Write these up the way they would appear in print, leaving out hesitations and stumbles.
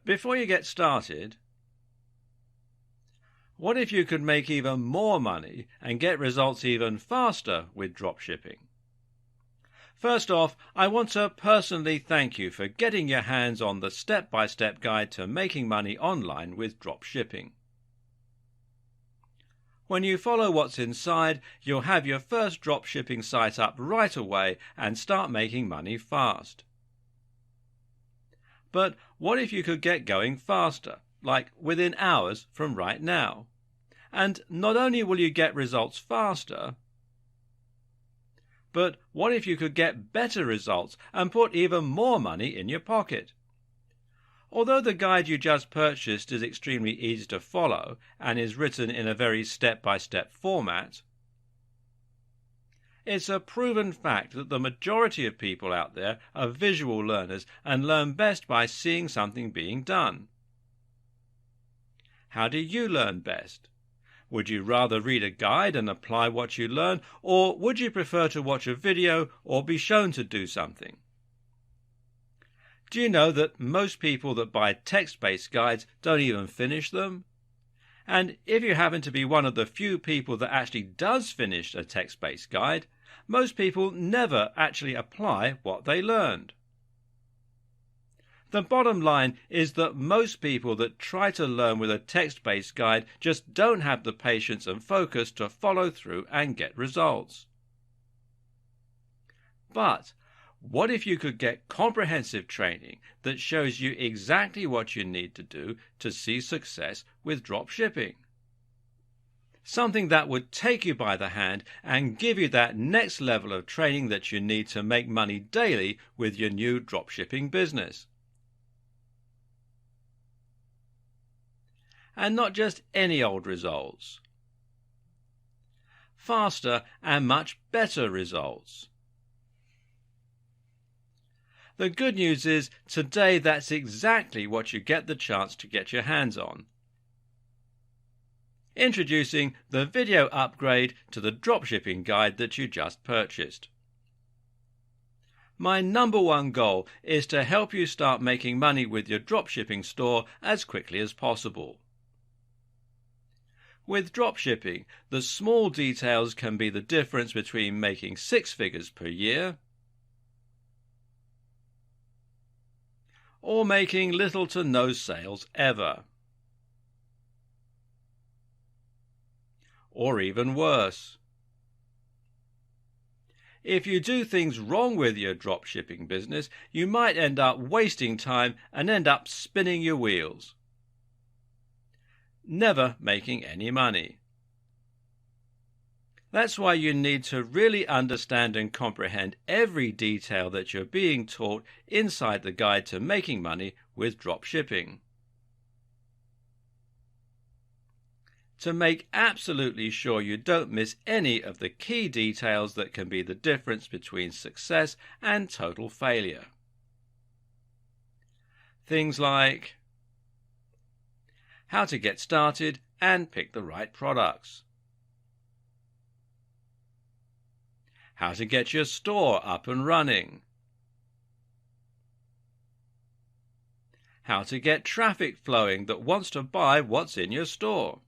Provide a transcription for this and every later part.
Before you get started, what if you could make even more money and get results even faster with dropshipping? First off, I want to personally thank you for getting your hands on the step-by-step guide to making money online with dropshipping. When you follow what's inside, you'll have your first dropshipping site up right away and start making money fast. But what if you could get going faster, like within hours from right now? And not only will you get results faster, but what if you could get better results and put even more money in your pocket? Although the guide you just purchased is extremely easy to follow and is written in a very step-by-step format, it's a proven fact that the majority of people out there are visual learners and learn best by seeing something being done. How do you learn best? Would you rather read a guide and apply what you learn, or would you prefer to watch a video or be shown to do something? Do you know that most people that buy text-based guides don't even finish them? And if you happen to be one of the few people that actually does finish a text-based guide, most people never actually apply what they learned. The bottom line is that most people that try to learn with a text-based guide just don't have the patience and focus to follow through and get results. But what if you could get comprehensive training that shows you exactly what you need to do to see success with dropshipping? Something that would take you by the hand and give you that next level of training that you need to make money daily with your new dropshipping business. And not just any old results. Faster and much better results. The good news is today that's exactly what you get the chance to get your hands on. Introducing the video upgrade to the dropshipping guide that you just purchased. My number one goal is to help you start making money with your dropshipping store as quickly as possible. With dropshipping, the small details can be the difference between making 6 figures per year or making little to no sales ever. Or even worse. If you do things wrong with your dropshipping business, you might end up wasting time and end up spinning your wheels, never making any money. That's why you need to really understand and comprehend every detail that you're being taught inside the guide to making money with dropshipping. To make absolutely sure you don't miss any of the key details that can be the difference between success and total failure. Things like how to get started and pick the right products, how to get your store up and running, how to get traffic flowing that wants to buy what's in your store,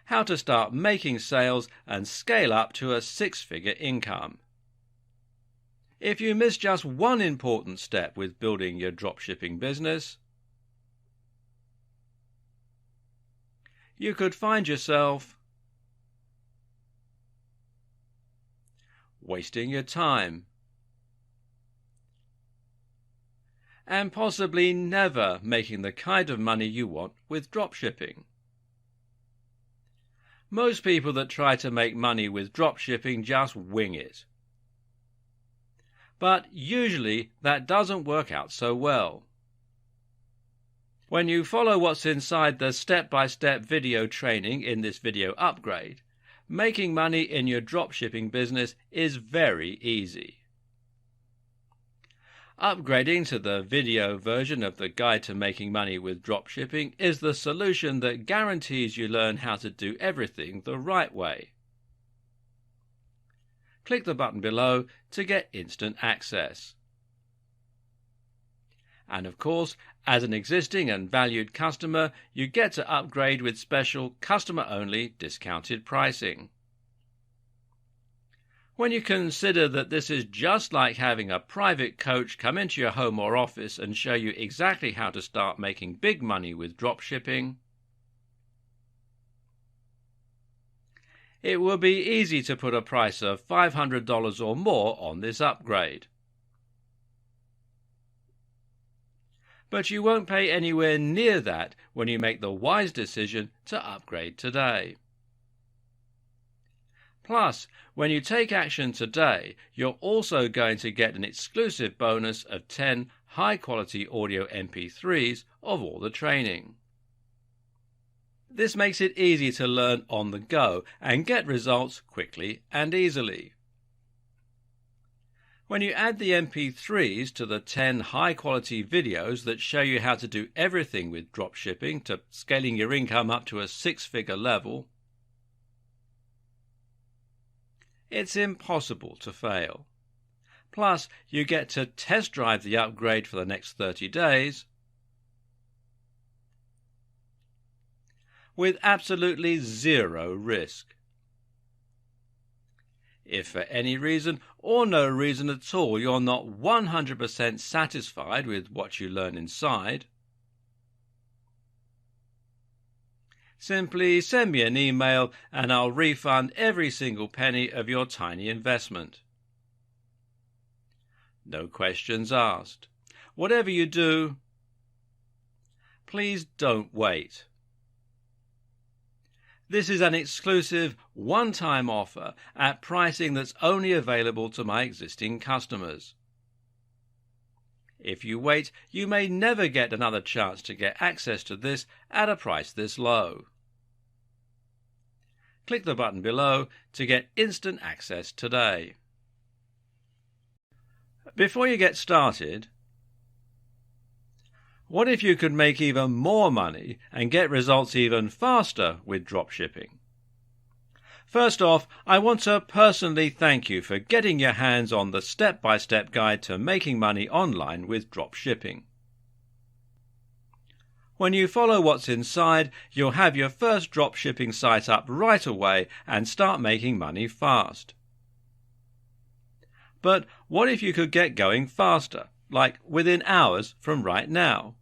how to start making sales and scale up to a 6-figure income. If you miss just one important step with building your dropshipping business, you could find yourself wasting your time and possibly never making the kind of money you want with dropshipping. Most people that try to make money with dropshipping just wing it. But usually that doesn't work out so well. When you follow what's inside the step-by-step video training in this video upgrade, making money in your dropshipping business is very easy. Upgrading to the video version of the Guide to Making Money with Dropshipping is the solution that guarantees you learn how to do everything the right way. Click the button below to get instant access. And of course, as an existing and valued customer, you get to upgrade with special customer-only discounted pricing. When you consider that this is just like having a private coach come into your home or office and show you exactly how to start making big money with dropshipping, it will be easy to put a price of $500 or more on this upgrade. But you won't pay anywhere near that when you make the wise decision to upgrade today. Plus, when you take action today, you're also going to get an exclusive bonus of 10 high-quality audio MP3s of all the training. This makes it easy to learn on the go and get results quickly and easily. When you add the MP3s to the 10 high-quality videos that show you how to do everything with dropshipping to scaling your income up to a six-figure level, it's impossible to fail. Plus, you get to test drive the upgrade for the next 30 days with absolutely zero risk. If for any reason or no reason at all you're not 100% satisfied with what you learn inside, simply send me an email and I'll refund every single penny of your tiny investment. No questions asked. Whatever you do, please don't wait. This is an exclusive one-time offer at pricing that's only available to my existing customers. If you wait, you may never get another chance to get access to this at a price this low. Click the button below to get instant access today. Before you get started, what if you could make even more money and get results even faster with dropshipping? First off, I want to personally thank you for getting your hands on the step-by-step guide to making money online with dropshipping. When you follow what's inside, you'll have your first dropshipping site up right away and start making money fast. But what if you could get going faster, like within hours from right now?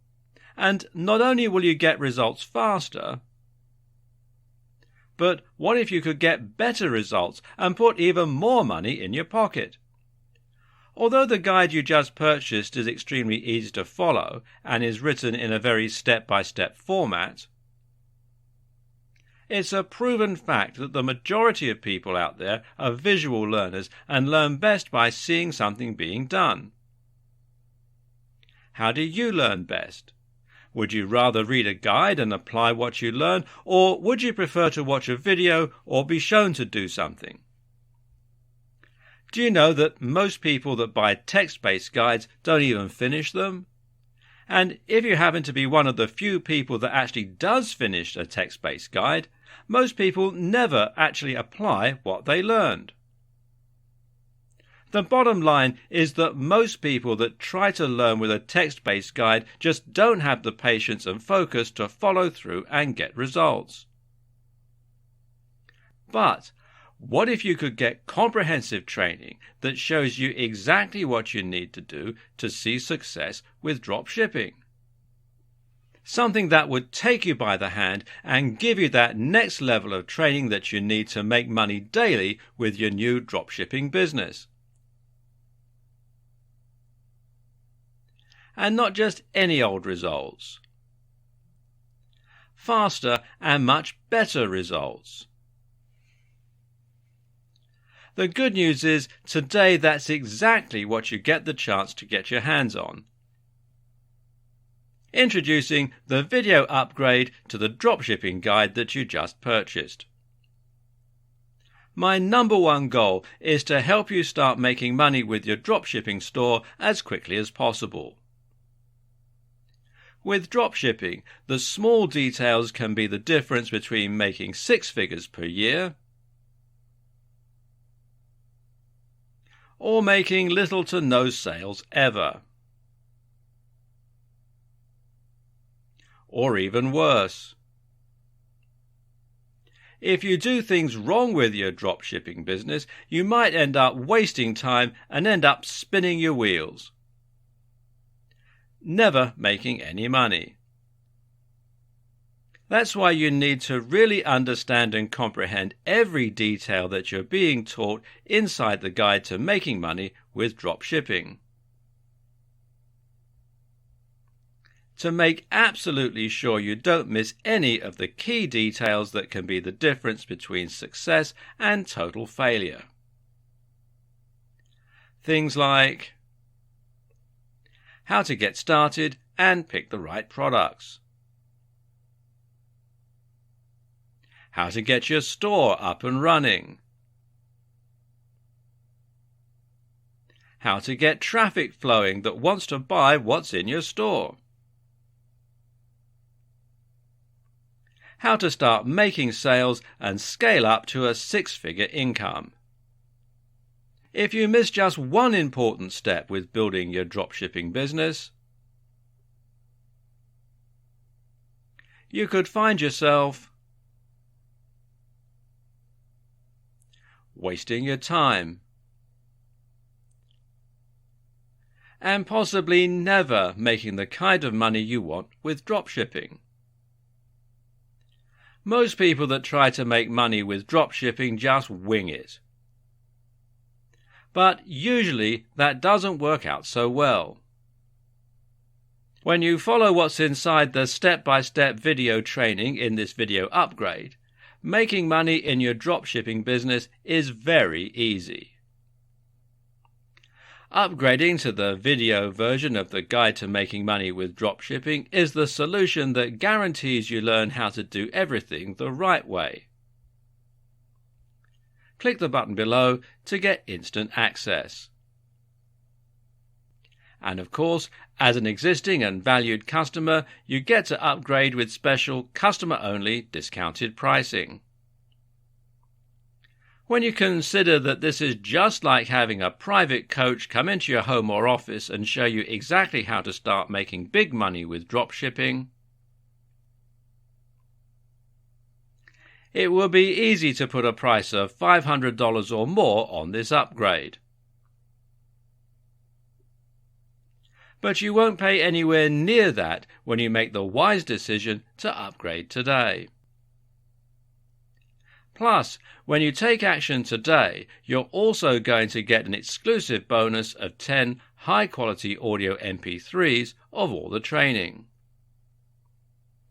And not only will you get results faster, but what if you could get better results and put even more money in your pocket? Although the guide you just purchased is extremely easy to follow and is written in a very step-by-step format, it's a proven fact that the majority of people out there are visual learners and learn best by seeing something being done. How do you learn best? Would you rather read a guide and apply what you learn, or would you prefer to watch a video or be shown to do something? Do you know that most people that buy text-based guides don't even finish them? And if you happen to be one of the few people that actually does finish a text-based guide, most people never actually apply what they learned. The bottom line is that most people that try to learn with a text-based guide just don't have the patience and focus to follow through and get results. But what if you could get comprehensive training that shows you exactly what you need to do to see success with dropshipping? Something that would take you by the hand and give you that next level of training that you need to make money daily with your new dropshipping business. And not just any old results. Faster and much better results. The good news is, today that's exactly what you get the chance to get your hands on. Introducing the video upgrade to the dropshipping guide that you just purchased. My number one goal is to help you start making money with your dropshipping store as quickly as possible. With dropshipping, the small details can be the difference between making 6 figures per year or making little to no sales ever. or even worse. If you do things wrong with your dropshipping business, you might end up wasting time and end up spinning your wheels, never making any money. That's why you need to really understand and comprehend every detail that you're being taught inside the guide to making money with dropshipping. To make absolutely sure you don't miss any of the key details that can be the difference between success and total failure. Things like how to get started and pick the right products, how to get your store up and running, how to get traffic flowing that wants to buy what's in your store, how to start making sales and scale up to a six-figure income. If you miss just one important step with building your dropshipping business, you could find yourself wasting your time and possibly never making the kind of money you want with dropshipping. Most people that try to make money with dropshipping just wing it. But usually that doesn't work out so well. When you follow what's inside the step-by-step video training in this video upgrade, making money in your dropshipping business is very easy. Upgrading to the video version of the Guide to Making Money with Dropshipping is the solution that guarantees you learn how to do everything the right way. Click the button below to get instant access. And of course, as an existing and valued customer, you get to upgrade with special customer-only discounted pricing. When you consider that this is just like having a private coach come into your home or office and show you exactly how to start making big money with dropshipping, it will be easy to put a price of $500 or more on this upgrade. But you won't pay anywhere near that when you make the wise decision to upgrade today. Plus, when you take action today, you're also going to get an exclusive bonus of 10 high-quality audio MP3s of all the training.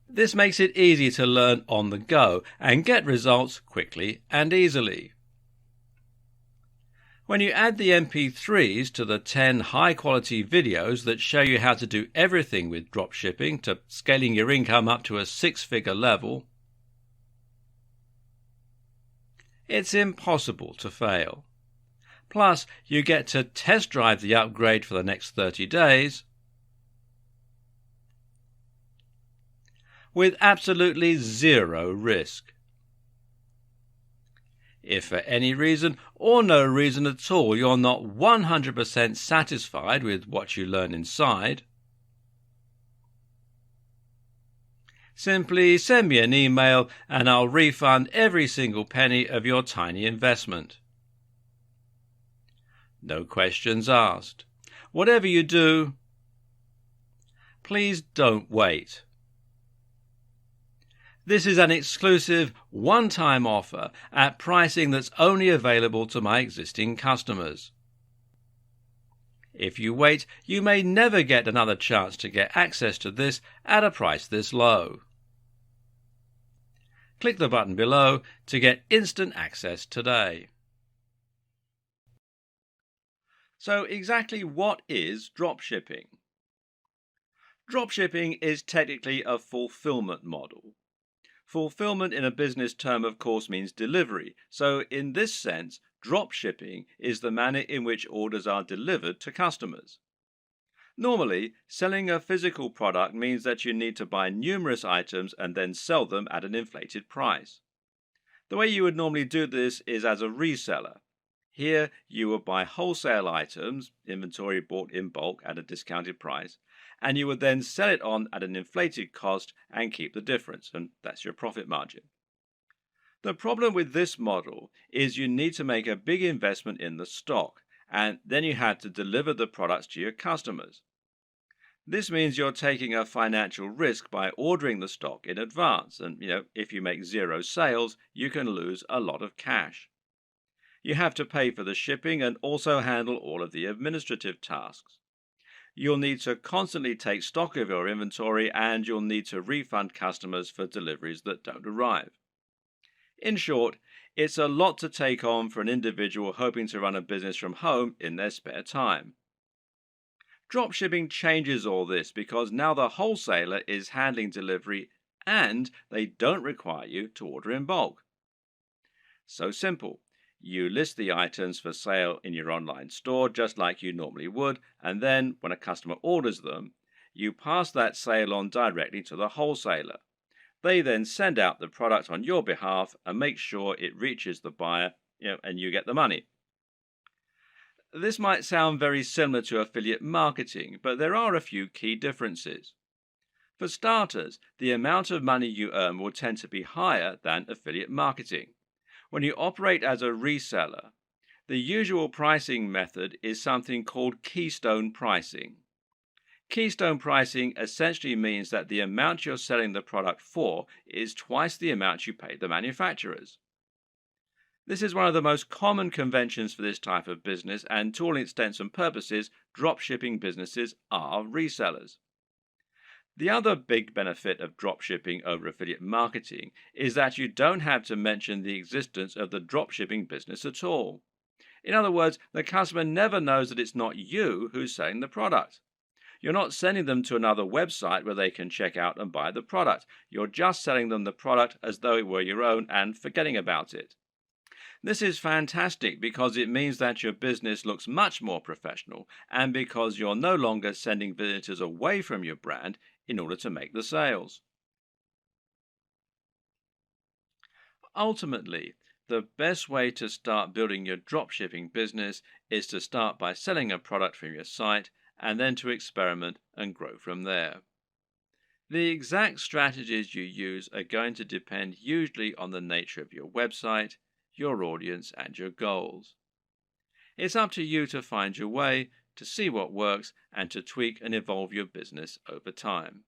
This makes it easy to learn on the go and get results quickly and easily. When you add the MP3s to the 10 high-quality videos that show you how to do everything with dropshipping to scaling your income up to a six-figure level, it's impossible to fail. Plus, you get to test drive the upgrade for the next 30 days with absolutely zero risk. If for any reason or no reason at all you're not 100% satisfied with what you learn inside, simply send me an email and I'll refund every single penny of your tiny investment. No questions asked. Whatever you do, please don't wait. This is an exclusive one-time offer at pricing that's only available to my existing customers. If you wait, you may never get another chance to get access to this at a price this low. Click the button below to get instant access today. So exactly what is dropshipping? Dropshipping is technically a fulfillment model. Fulfillment in a business term, of course, means delivery. So in this sense, dropshipping is the manner in which orders are delivered to customers. Normally, selling a physical product means that you need to buy numerous items and then sell them at an inflated price. The way you would normally do this is as a reseller. Here, you will buy wholesale items, inventory bought in bulk at a discounted price, and you would then sell it on at an inflated cost and keep the difference, and that's your profit margin. The problem with this model is you need to make a big investment in the stock, and then you have to deliver the products to your customers. This means you're taking a financial risk by ordering the stock in advance, and if you make zero sales, you can lose a lot of cash. You have to pay for the shipping and also handle all of the administrative tasks. You'll need to constantly take stock of your inventory, and you'll need to refund customers for deliveries that don't arrive. In short, it's a lot to take on for an individual hoping to run a business from home in their spare time. Dropshipping changes all this because now the wholesaler is handling delivery and they don't require you to order in bulk. So simple. You list the items for sale in your online store just like you normally would, and then when a customer orders them, you pass that sale on directly to the wholesaler. They then send out the product on your behalf and make sure it reaches the buyer, and you get the money. This might sound very similar to affiliate marketing, but there are a few key differences. For starters, the amount of money you earn will tend to be higher than affiliate marketing. When you operate as a reseller, the usual pricing method is something called keystone pricing. Keystone pricing essentially means that the amount you're selling the product for is twice the amount you pay the manufacturers. This is one of the most common conventions for this type of business, and to all intents and purposes, dropshipping businesses are resellers. The other big benefit of dropshipping over affiliate marketing is that you don't have to mention the existence of the dropshipping business at all. In other words, the customer never knows that it's not you who's selling the product. You're not sending them to another website where they can check out and buy the product. You're just selling them the product as though it were your own and forgetting about it. This is fantastic because it means that your business looks much more professional, and because you're no longer sending visitors away from your brand in order to make the sales. Ultimately, the best way to start building your dropshipping business is to start by selling a product from your site and then to experiment and grow from there. The exact strategies you use are going to depend usually on the nature of your website, your audience, and your goals. It's up to you to find your way, to see what works, and to tweak and evolve your business over time.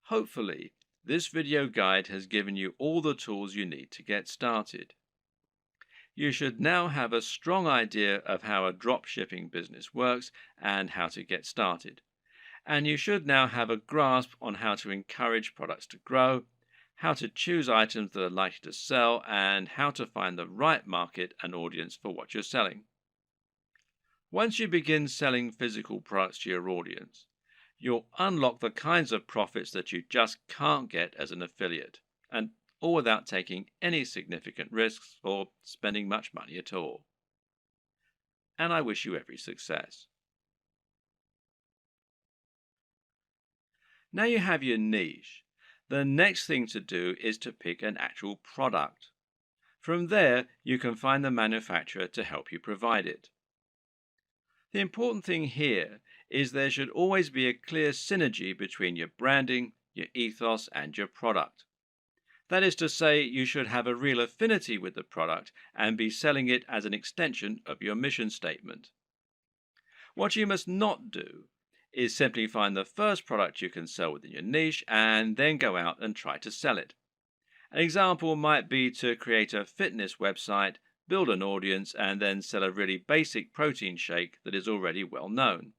Hopefully, this video guide has given you all the tools you need to get started. You should now have a strong idea of how a dropshipping business works and how to get started. And you should now have a grasp on how to encourage products to grow, how to choose items that are likely to sell, and how to find the right market and audience for what you're selling. Once you begin selling physical products to your audience, you'll unlock the kinds of profits that you just can't get as an affiliate, and all without taking any significant risks or spending much money at all. And I wish you every success. Now you have your niche. The next thing to do is to pick an actual product. From there, you can find the manufacturer to help you provide it. The important thing here is there should always be a clear synergy between your branding, your ethos, and your product. That is to say, you should have a real affinity with the product and be selling it as an extension of your mission statement. What you must not do is simply find the first product you can sell within your niche and then go out and try to sell it. An example might be to create a fitness website, build an audience, and then sell a really basic protein shake that is already well known.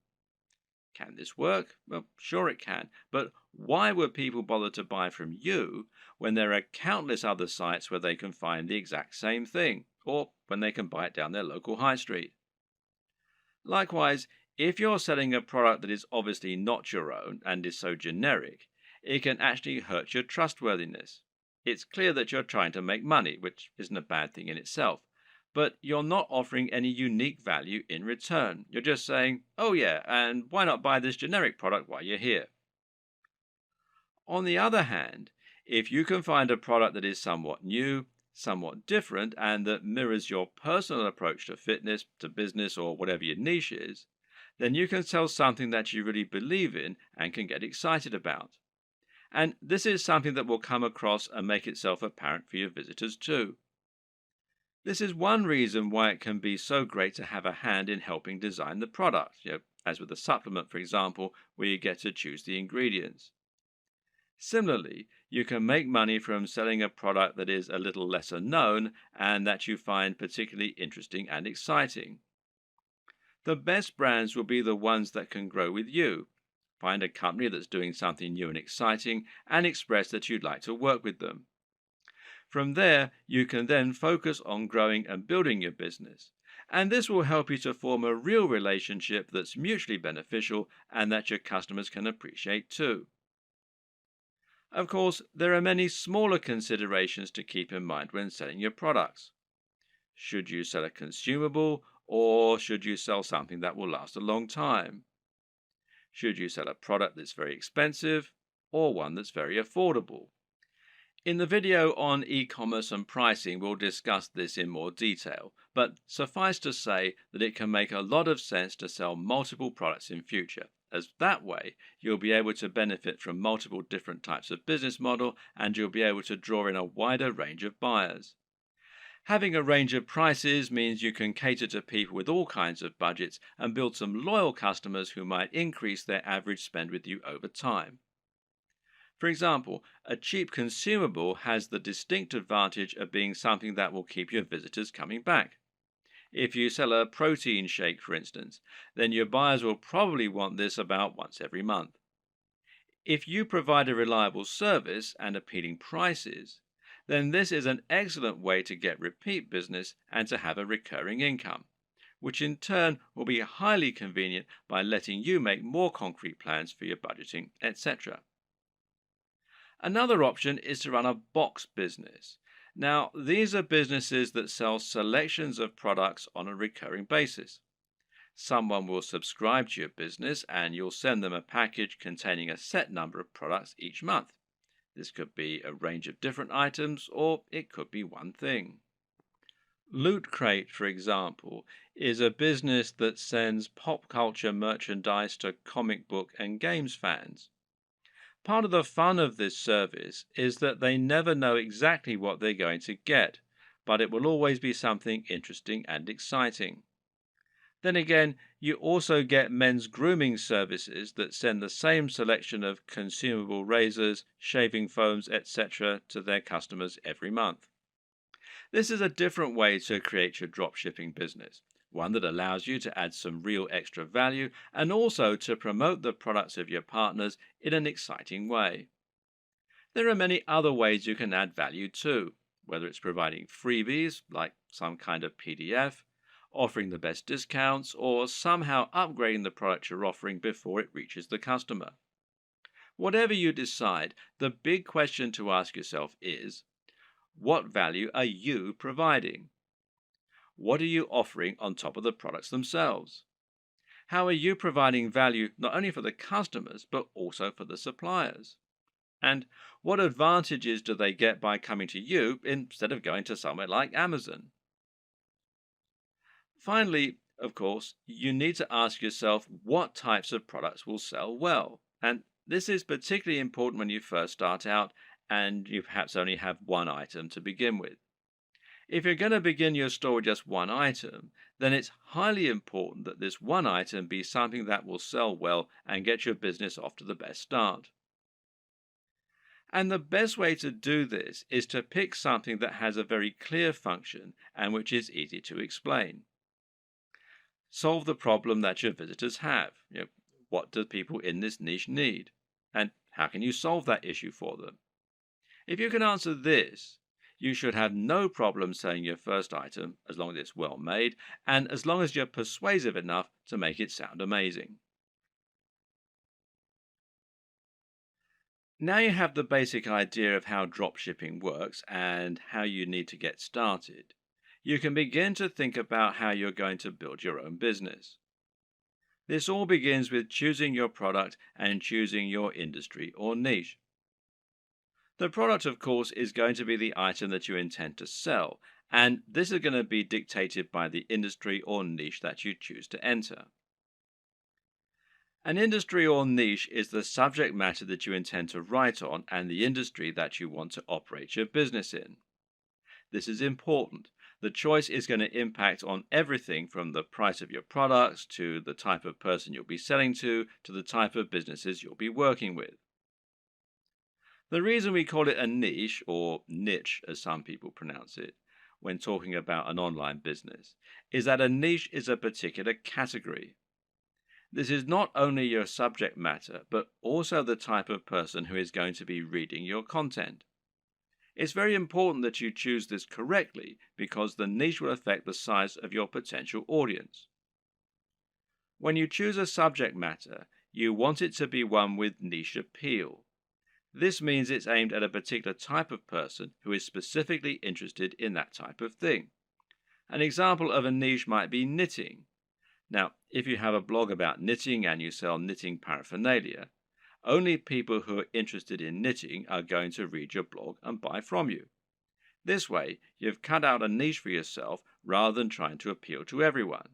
Can this work? Well, sure it can, but why would people bother to buy from you when there are countless other sites where they can find the exact same thing, or when they can buy it down their local high street? Likewise, if you're selling a product that is obviously not your own and is so generic, it can actually hurt your trustworthiness. It's clear that you're trying to make money, which isn't a bad thing in itself, but you're not offering any unique value in return. You're just saying, oh yeah, and why not buy this generic product while you're here? On the other hand, if you can find a product that is somewhat new, somewhat different and that mirrors your personal approach to fitness, to business, or whatever your niche is, then you can sell something that you really believe in and can get excited about. And this is something that will come across and make itself apparent for your visitors too. This is one reason why it can be so great to have a hand in helping design the product, as with a supplement, for example, where you get to choose the ingredients. Similarly, you can make money from selling a product that is a little lesser known and that you find particularly interesting and exciting. The best brands will be the ones that can grow with you. Find a company that's doing something new and exciting and express that you'd like to work with them. From there, you can then focus on growing and building your business. And this will help you to form a real relationship that's mutually beneficial and that your customers can appreciate too. Of course, there are many smaller considerations to keep in mind when selling your products. Should you sell a consumable or should you sell something that will last a long time? Should you sell a product that's very expensive or one that's very affordable? In the video on e-commerce and pricing, we'll discuss this in more detail, but suffice to say that it can make a lot of sense to sell multiple products in future, as that way you'll be able to benefit from multiple different types of business model and you'll be able to draw in a wider range of buyers. Having a range of prices means you can cater to people with all kinds of budgets and build some loyal customers who might increase their average spend with you over time. For example, a cheap consumable has the distinct advantage of being something that will keep your visitors coming back. If you sell a protein shake, for instance, then your buyers will probably want this about once every month. If you provide a reliable service and appealing prices, then this is an excellent way to get repeat business and to have a recurring income, which in turn will be highly convenient by letting you make more concrete plans for your budgeting, etc. Another option is to run a box business. Now, these are businesses that sell selections of products on a recurring basis. Someone will subscribe to your business and you'll send them a package containing a set number of products each month. This could be a range of different items or it could be one thing. Loot Crate, for example, is a business that sends pop culture merchandise to comic book and games fans. Part of the fun of this service is that they never know exactly what they're going to get, but it will always be something interesting and exciting. Then again, you also get men's grooming services that send the same selection of consumable razors, shaving foams, etc. to their customers every month. This is a different way to create your dropshipping business, one that allows you to add some real extra value and also to promote the products of your partners in an exciting way. There are many other ways you can add value too, whether it's providing freebies like some kind of PDF, offering the best discounts, or somehow upgrading the product you're offering before it reaches the customer. Whatever you decide, the big question to ask yourself is, what value are you providing? What are you offering on top of the products themselves? How are you providing value not only for the customers but also for the suppliers? And what advantages do they get by coming to you instead of going to somewhere like Amazon? Finally, of course, you need to ask yourself what types of products will sell well. And this is particularly important when you first start out and you perhaps only have one item to begin with. If you're going to begin your store with just one item, then it's highly important that this one item be something that will sell well and get your business off to the best start. And the best way to do this is to pick something that has a very clear function and which is easy to explain. Solve the problem that your visitors have. What do people in this niche need? And how can you solve that issue for them? If you can answer this, you should have no problem selling your first item as long as it's well made and as long as you're persuasive enough to make it sound amazing. Now you have the basic idea of how dropshipping works and how you need to get started. You can begin to think about how you're going to build your own business. This all begins with choosing your product and choosing your industry or niche. The product, of course, is going to be the item that you intend to sell, and this is going to be dictated by the industry or niche that you choose to enter. An industry or niche is the subject matter that you intend to write on and the industry that you want to operate your business in. This is important. The choice is going to impact on everything from the price of your products to the type of person you'll be selling to the type of businesses you'll be working with. The reason we call it a niche, or niche as some people pronounce it, when talking about an online business, is that a niche is a particular category. This is not only your subject matter, but also the type of person who is going to be reading your content. It's very important that you choose this correctly because the niche will affect the size of your potential audience. When you choose a subject matter, you want it to be one with niche appeal. This means it's aimed at a particular type of person who is specifically interested in that type of thing. An example of a niche might be knitting. Now, if you have a blog about knitting and you sell knitting paraphernalia, only people who are interested in knitting are going to read your blog and buy from you. This way, you've cut out a niche for yourself rather than trying to appeal to everyone.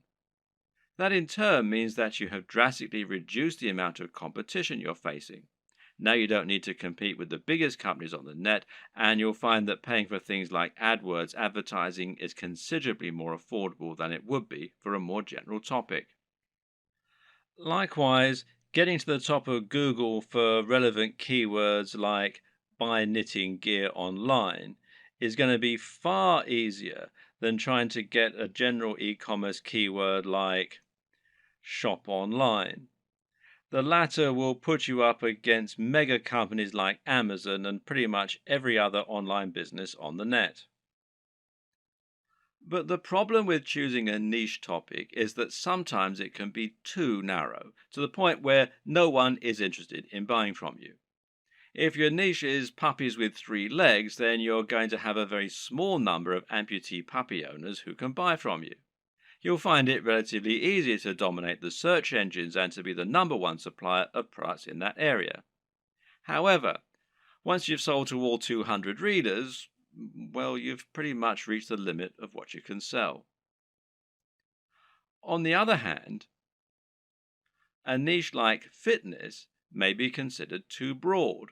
That in turn means that you have drastically reduced the amount of competition you're facing. Now you don't need to compete with the biggest companies on the net, and you'll find that paying for things like AdWords advertising is considerably more affordable than it would be for a more general topic. Likewise, getting to the top of Google for relevant keywords like buy knitting gear online is going to be far easier than trying to get a general e-commerce keyword like shop online. The latter will put you up against mega companies like Amazon and pretty much every other online business on the net. But the problem with choosing a niche topic is that sometimes it can be too narrow, to the point where no one is interested in buying from you. If your niche is puppies with 3 legs, then you're going to have a very small number of amputee puppy owners who can buy from you. You'll find it relatively easy to dominate the search engines and to be the number one supplier of products in that area. However, once you've sold to all 200 readers, well, you've pretty much reached the limit of what you can sell. On the other hand, a niche like fitness may be considered too broad.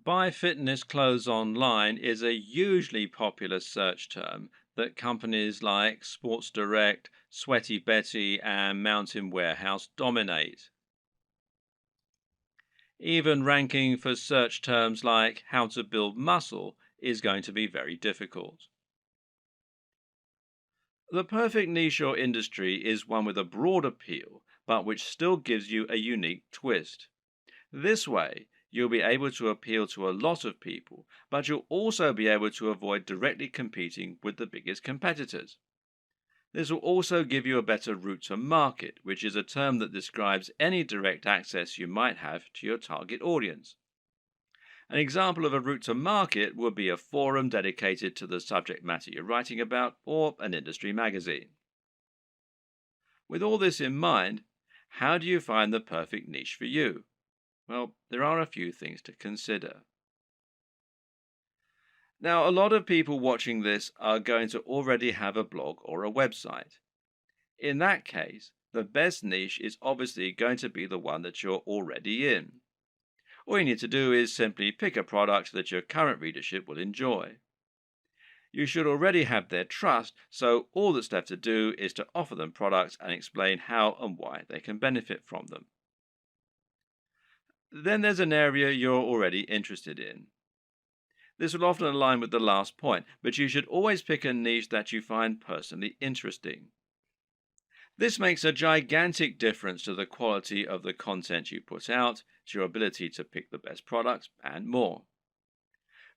Buy fitness clothes online is a hugely popular search term that companies like Sports Direct, Sweaty Betty, and Mountain Warehouse dominate. Even ranking for search terms like how to build muscle is going to be very difficult. The perfect niche or industry is one with a broad appeal, but which still gives you a unique twist. This way, you'll be able to appeal to a lot of people, but you'll also be able to avoid directly competing with the biggest competitors. This will also give you a better route to market, which is a term that describes any direct access you might have to your target audience. An example of a route to market would be a forum dedicated to the subject matter you're writing about, or an industry magazine. With all this in mind, how do you find the perfect niche for you? Well, there are a few things to consider. Now, a lot of people watching this are going to already have a blog or a website. In that case, the best niche is obviously going to be the one that you're already in. All you need to do is simply pick a product that your current readership will enjoy. You should already have their trust, so all that's left to do is to offer them products and explain how and why they can benefit from them. Then there's an area you're already interested in. This will often align with the last point, but you should always pick a niche that you find personally interesting. This makes a gigantic difference to the quality of the content you put out, to your ability to pick the best products, and more.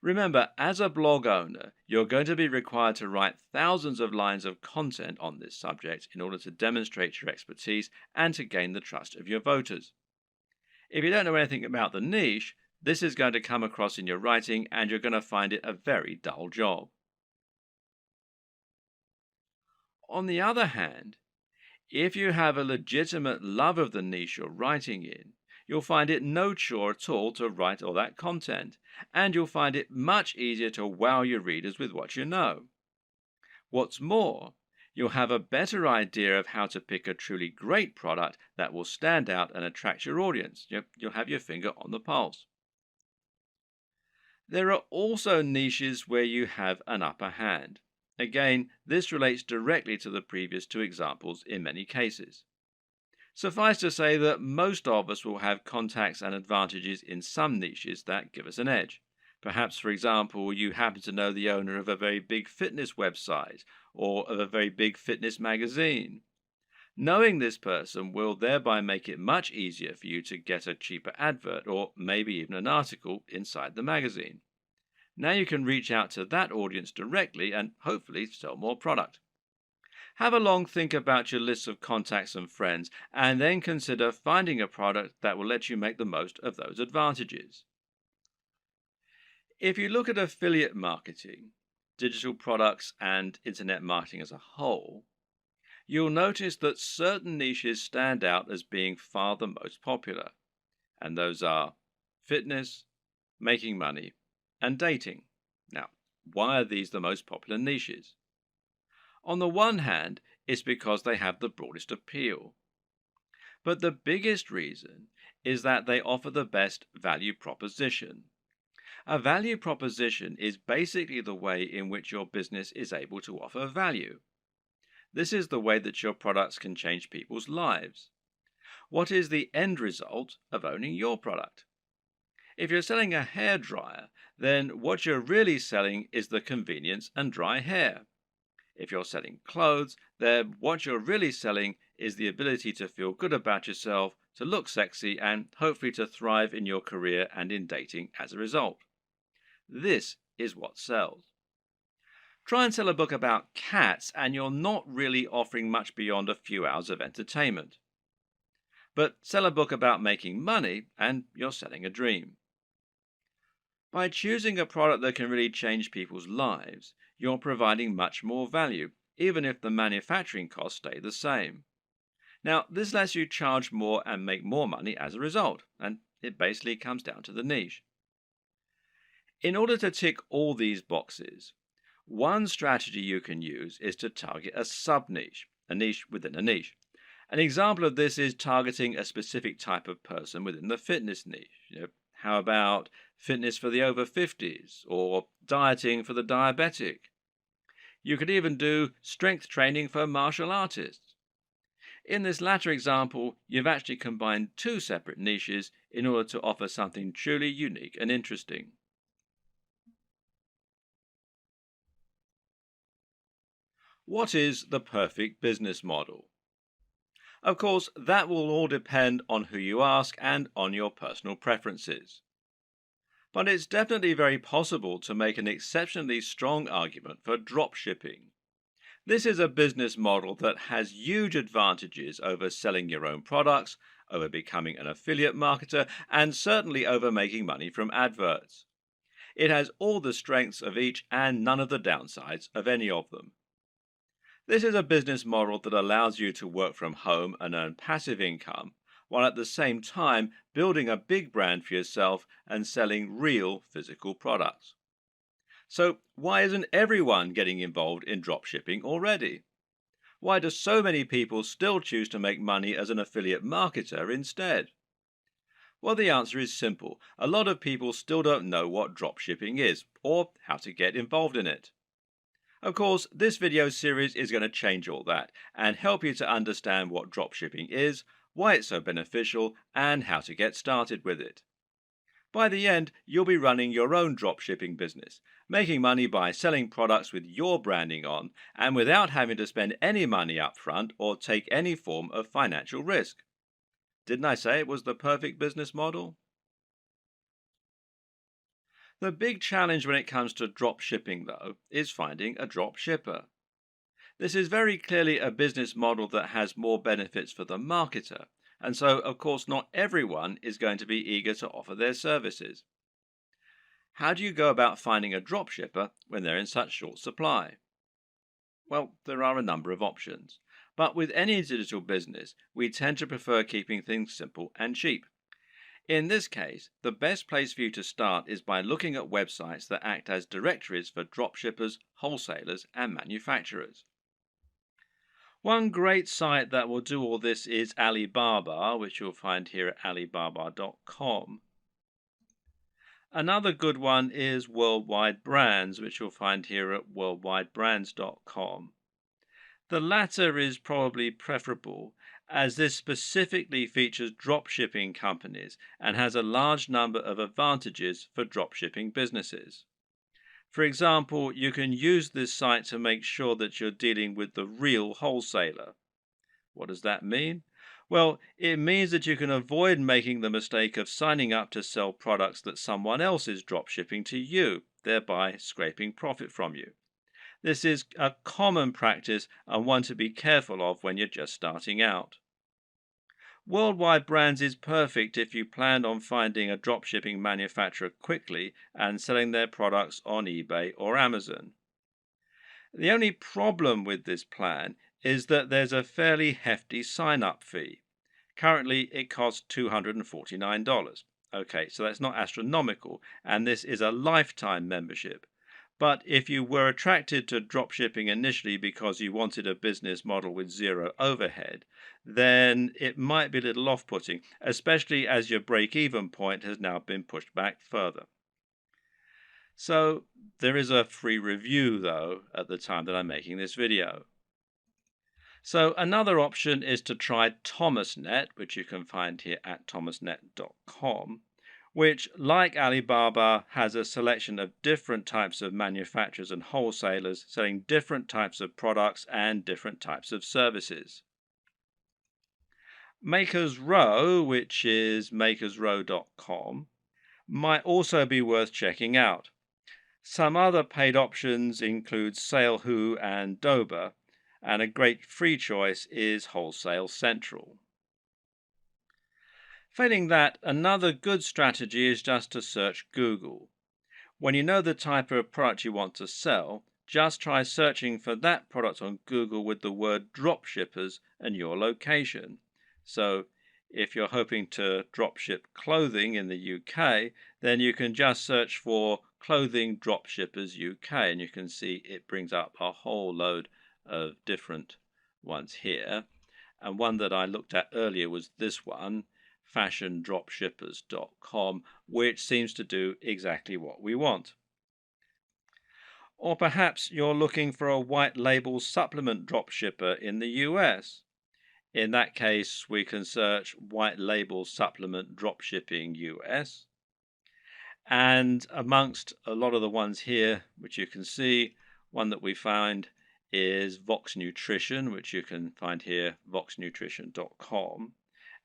Remember, as a blog owner, you're going to be required to write thousands of lines of content on this subject in order to demonstrate your expertise and to gain the trust of your voters. If you don't know anything about the niche, this is going to come across in your writing and you're going to find it a very dull job. On the other hand, if you have a legitimate love of the niche you're writing in, you'll find it no chore at all to write all that content, and you'll find it much easier to wow your readers with what you know. What's more, you'll have a better idea of how to pick a truly great product that will stand out and attract your audience. You'll have your finger on the pulse. There are also niches where you have an upper hand. Again, this relates directly to the previous two examples in many cases. Suffice to say that most of us will have contacts and advantages in some niches that give us an edge. Perhaps, for example, you happen to know the owner of a very big fitness website or of a very big fitness magazine. Knowing this person will thereby make it much easier for you to get a cheaper advert or maybe even an article inside the magazine. Now you can reach out to that audience directly and hopefully sell more product. Have a long think about your list of contacts and friends, and then consider finding a product that will let you make the most of those advantages. If you look at affiliate marketing, digital products, and internet marketing as a whole, you'll notice that certain niches stand out as being far the most popular, and those are fitness, making money, and dating. Now, why are these the most popular niches? On the one hand, it's because they have the broadest appeal. But the biggest reason is that they offer the best value proposition. A value proposition is basically the way in which your business is able to offer value. This is the way that your products can change people's lives. What is the end result of owning your product? If you're selling a hairdryer, then what you're really selling is the convenience and dry hair. If you're selling clothes, then what you're really selling is the ability to feel good about yourself, to look sexy, and hopefully to thrive in your career and in dating as a result. This is what sells. Try and sell a book about cats, and you're not really offering much beyond a few hours of entertainment. But sell a book about making money, and you're selling a dream. By choosing a product that can really change people's lives, you're providing much more value, even if the manufacturing costs stay the same. Now, this lets you charge more and make more money as a result, and it basically comes down to the niche. In order to tick all these boxes, one strategy you can use is to target a sub-niche, a niche within a niche. An example of this is targeting a specific type of person within the fitness niche. How about fitness for the over 50s or dieting for the diabetic? You could even do strength training for martial artists. In this latter example, you've actually combined two separate niches in order to offer something truly unique and interesting. What is the perfect business model? Of course, that will all depend on who you ask and on your personal preferences. But it's definitely very possible to make an exceptionally strong argument for dropshipping. This is a business model that has huge advantages over selling your own products, over becoming an affiliate marketer, and certainly over making money from adverts. It has all the strengths of each and none of the downsides of any of them. This is a business model that allows you to work from home and earn passive income, while at the same time building a big brand for yourself and selling real physical products. So why isn't everyone getting involved in dropshipping already? Why do so many people still choose to make money as an affiliate marketer instead? Well, the answer is simple. A lot of people still don't know what dropshipping is or how to get involved in it. Of course, this video series is going to change all that and help you to understand what dropshipping is, why it's so beneficial, and how to get started with it. By the end, you'll be running your own dropshipping business, making money by selling products with your branding on and without having to spend any money up front or take any form of financial risk. Didn't I say it was the perfect business model? The big challenge when it comes to drop shipping, though, is finding a drop shipper. This is very clearly a business model that has more benefits for the marketer, and so, of course, not everyone is going to be eager to offer their services. How do you go about finding a drop shipper when they're in such short supply? Well, there are a number of options, but with any digital business, we tend to prefer keeping things simple and cheap. In this case, the best place for you to start is by looking at websites that act as directories for dropshippers, wholesalers, and manufacturers. One great site that will do all this is Alibaba, which you'll find here at alibaba.com. Another good one is Worldwide Brands, which you'll find here at worldwidebrands.com. The latter is probably preferable, as this specifically features dropshipping companies and has a large number of advantages for dropshipping businesses. For example, you can use this site to make sure that you're dealing with the real wholesaler. What does that mean? Well, it means that you can avoid making the mistake of signing up to sell products that someone else is dropshipping to you, thereby scraping profit from you. This is a common practice and one to be careful of when you're just starting out. Worldwide Brands is perfect if you plan on finding a dropshipping manufacturer quickly and selling their products on eBay or Amazon. The only problem with this plan is that there's a fairly hefty sign-up fee. Currently, it costs $249. Okay, so that's not astronomical, and this is a lifetime membership. But if you were attracted to dropshipping initially because you wanted a business model with zero overhead, then it might be a little off-putting, especially as your break-even point has now been pushed back further. So there is a free review, though, at the time that I'm making this video. So another option is to try ThomasNet, which you can find here at thomasnet.com, which, like Alibaba, has a selection of different types of manufacturers and wholesalers selling different types of products and different types of services. Makers Row, which is makersrow.com, might also be worth checking out. Some other paid options include SaleWho and Dober, and a great free choice is Wholesale Central. Failing that, another good strategy is just to search Google. When you know the type of product you want to sell, just try searching for that product on Google with the word dropshippers and your location. So if you're hoping to dropship clothing in the UK, then you can just search for Clothing Dropshippers UK, and you can see it brings up a whole load of different ones here. And one that I looked at earlier was this one, fashiondropshippers.com, which seems to do exactly what we want. Or perhaps you're looking for a white label supplement dropshipper in the US. In that case, we can search white label supplement dropshipping US. And amongst a lot of the ones here, which you can see, one that we find is Vox Nutrition, which you can find here, voxnutrition.com.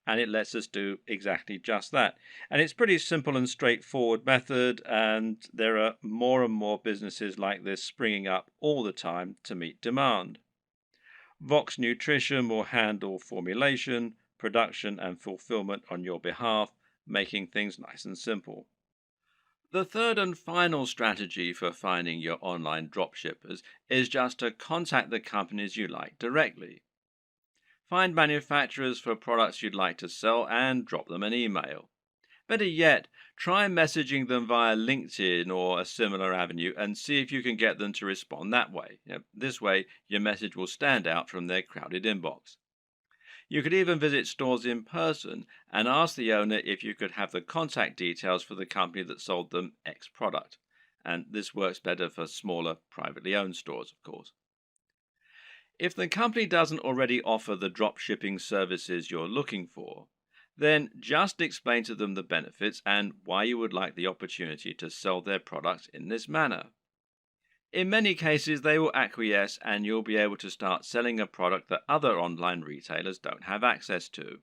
And it lets us do exactly just that. And it's pretty simple and straightforward method, and there are more and more businesses like this springing up all the time to meet demand. Vox Nutrition will handle formulation, production, and fulfillment on your behalf, making things nice and simple. The third and final strategy for finding your online dropshippers is just to contact the companies you like directly. Find manufacturers for products you'd like to sell and drop them an email. Better yet, try messaging them via LinkedIn or a similar avenue and see if you can get them to respond that way. This way, your message will stand out from their crowded inbox. You could even visit stores in person and ask the owner if you could have the contact details for the company that sold them X product. And this works better for smaller, privately owned stores, of course. If the company doesn't already offer the dropshipping services you're looking for, then just explain to them the benefits and why you would like the opportunity to sell their products in this manner. In many cases, they will acquiesce and you'll be able to start selling a product that other online retailers don't have access to.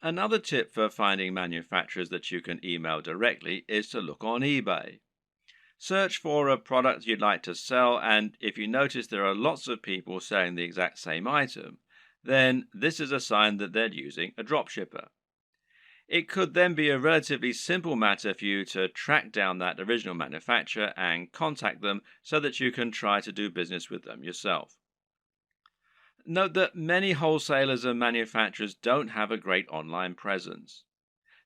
Another tip for finding manufacturers that you can email directly is to look on eBay. Search for a product you'd like to sell, and if you notice there are lots of people selling the exact same item, then this is a sign that they're using a dropshipper. It could then be a relatively simple matter for you to track down that original manufacturer and contact them so that you can try to do business with them yourself. Note that many wholesalers and manufacturers don't have a great online presence.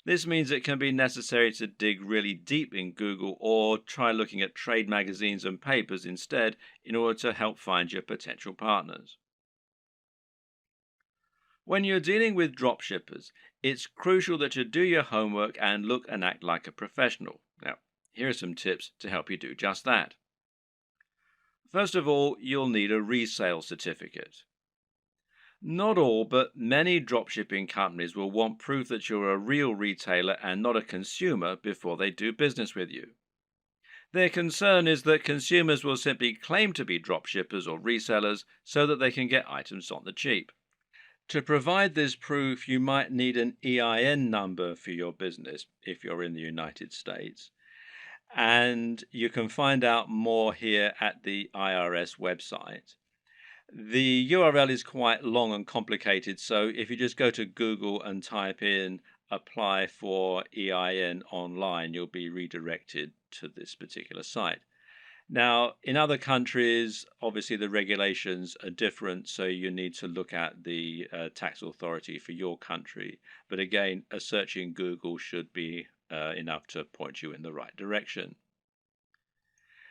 This means it can be necessary to dig really deep in Google or try looking at trade magazines and papers instead in order to help find your potential partners. When you're dealing with dropshippers, it's crucial that you do your homework and look and act like a professional. Now, here are some tips to help you do just that. First of all, you'll need a resale certificate. Not all, but many dropshipping companies will want proof that you're a real retailer and not a consumer before they do business with you. Their concern is that consumers will simply claim to be dropshippers or resellers so that they can get items on the cheap. To provide this proof, you might need an EIN number for your business if you're in the United States. And you can find out more here at the IRS website. The URL is quite long and complicated, so if you just go to Google and type in apply for EIN online, you'll be redirected to this particular site. Now, in other countries, obviously the regulations are different, so you need to look at the tax authority for your country. But again, a search in Google should be enough to point you in the right direction.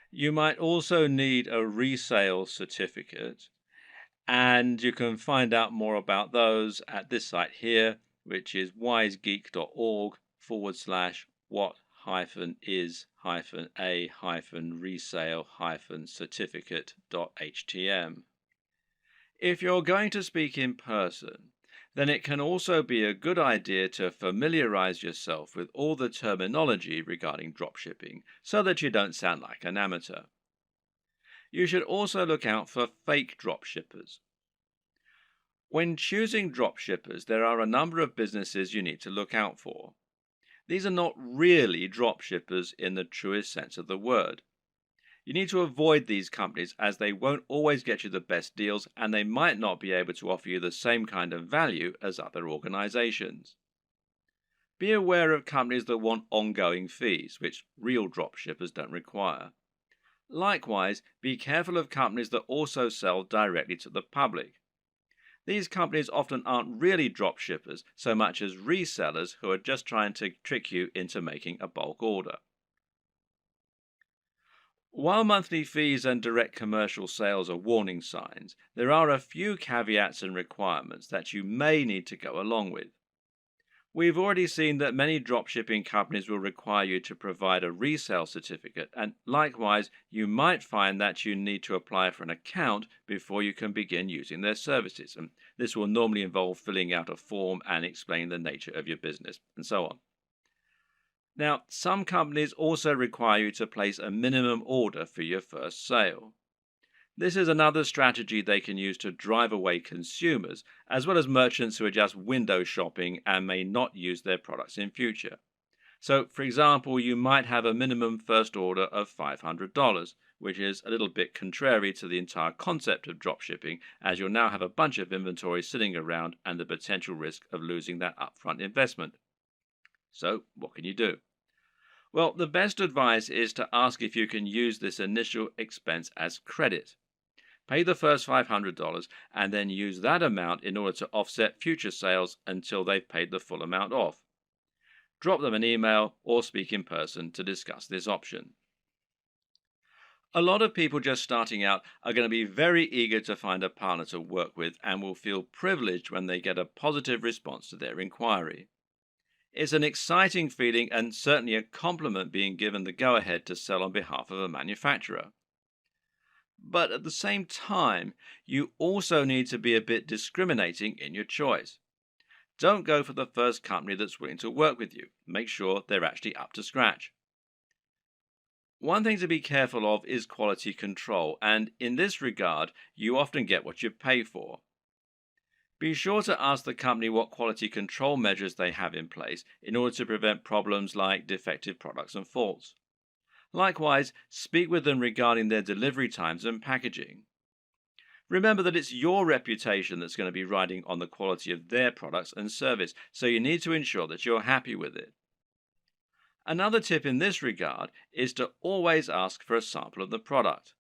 You might also need a resale certificate, and you can find out more about those at this site here, which is wisegeek.org/what-is-a-resale-certificate.htm. If you're going to speak in person, then it can also be a good idea to familiarize yourself with all the terminology regarding dropshipping so that you don't sound like an amateur. You should also look out for fake dropshippers. When choosing dropshippers, there are a number of businesses you need to look out for. These are not really dropshippers in the truest sense of the word. You need to avoid these companies as they won't always get you the best deals and they might not be able to offer you the same kind of value as other organizations. Be aware of companies that want ongoing fees, which real dropshippers don't require. Likewise, be careful of companies that also sell directly to the public. These companies often aren't really dropshippers so much as resellers who are just trying to trick you into making a bulk order. While monthly fees and direct commercial sales are warning signs, there are a few caveats and requirements that you may need to go along with. We've already seen that many dropshipping companies will require you to provide a resale certificate, and likewise, you might find that you need to apply for an account before you can begin using their services. And this will normally involve filling out a form and explaining the nature of your business, and so on. Now, some companies also require you to place a minimum order for your first sale. This is another strategy they can use to drive away consumers, as well as merchants who are just window shopping and may not use their products in future. So, for example, you might have a minimum first order of $500, which is a little bit contrary to the entire concept of dropshipping, as you'll now have a bunch of inventory sitting around and the potential risk of losing that upfront investment. So, what can you do? Well, the best advice is to ask if you can use this initial expense as credit. Pay the first $500 and then use that amount in order to offset future sales until they've paid the full amount off. Drop them an email or speak in person to discuss this option. A lot of people just starting out are going to be very eager to find a partner to work with and will feel privileged when they get a positive response to their inquiry. It's an exciting feeling and certainly a compliment being given the go-ahead to sell on behalf of a manufacturer. But at the same time, you also need to be a bit discriminating in your choice. Don't go for the first company that's willing to work with you. Make sure they're actually up to scratch. One thing to be careful of is quality control, and in this regard, you often get what you pay for. Be sure to ask the company what quality control measures they have in place in order to prevent problems like defective products and faults. Likewise, speak with them regarding their delivery times and packaging. Remember that it's your reputation that's going to be riding on the quality of their products and service, so you need to ensure that you're happy with it. Another tip in this regard is to always ask for a sample of the product.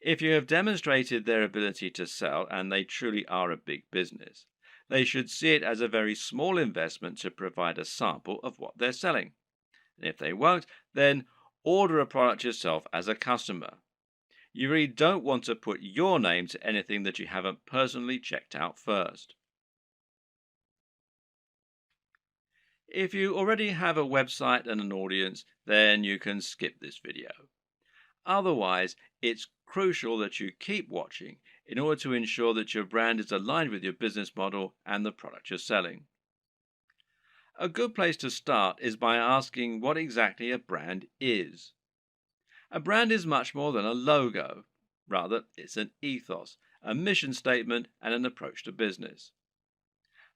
If you have demonstrated their ability to sell and they truly are a big business, they should see it as a very small investment to provide a sample of what they're selling. And if they won't, then order a product yourself as a customer. You really don't want to put your name to anything that you haven't personally checked out first. If you already have a website and an audience, then you can skip this video. Otherwise, it's crucial that you keep watching in order to ensure that your brand is aligned with your business model and the product you're selling. A good place to start is by asking what exactly a brand is. A brand is much more than a logo. Rather, it's an ethos, a mission statement, and an approach to business.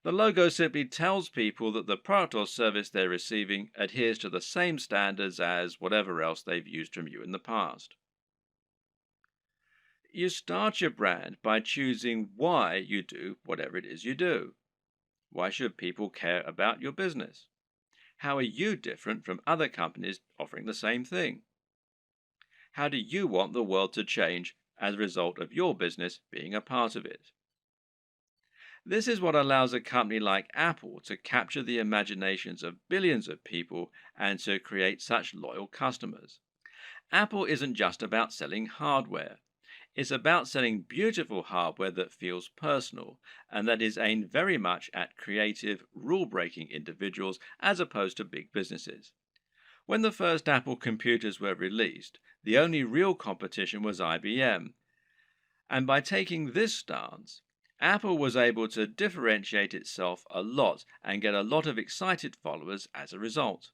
The logo simply tells people that the product or service they're receiving adheres to the same standards as whatever else they've used from you in the past. You start your brand by choosing why you do whatever it is you do. Why should people care about your business? How are you different from other companies offering the same thing? How do you want the world to change as a result of your business being a part of it? This is what allows a company like Apple to capture the imaginations of billions of people and to create such loyal customers. Apple isn't just about selling hardware. It's about selling beautiful hardware that feels personal and that is aimed very much at creative, rule-breaking individuals as opposed to big businesses. When the first Apple computers were released, the only real competition was IBM. And by taking this stance, Apple was able to differentiate itself a lot and get a lot of excited followers as a result.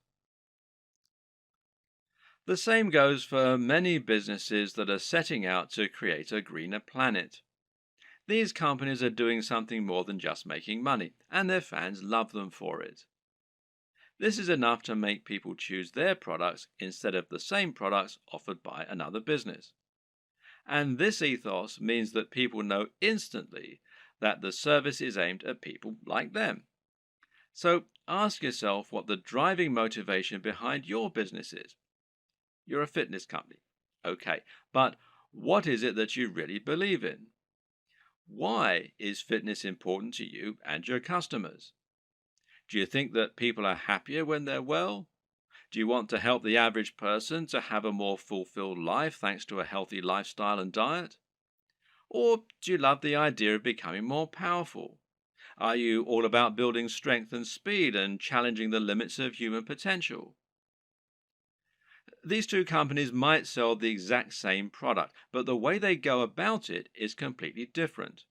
The same goes for many businesses that are setting out to create a greener planet. These companies are doing something more than just making money, and their fans love them for it. This is enough to make people choose their products instead of the same products offered by another business. And this ethos means that people know instantly that the service is aimed at people like them. So ask yourself what the driving motivation behind your business is. You're a fitness company. Okay, but what is it that you really believe in? Why is fitness important to you and your customers? Do you think that people are happier when they're well? Do you want to help the average person to have a more fulfilled life thanks to a healthy lifestyle and diet? Or do you love the idea of becoming more powerful? Are you all about building strength and speed and challenging the limits of human potential? These two companies might sell the exact same product, but the way they go about it is completely different.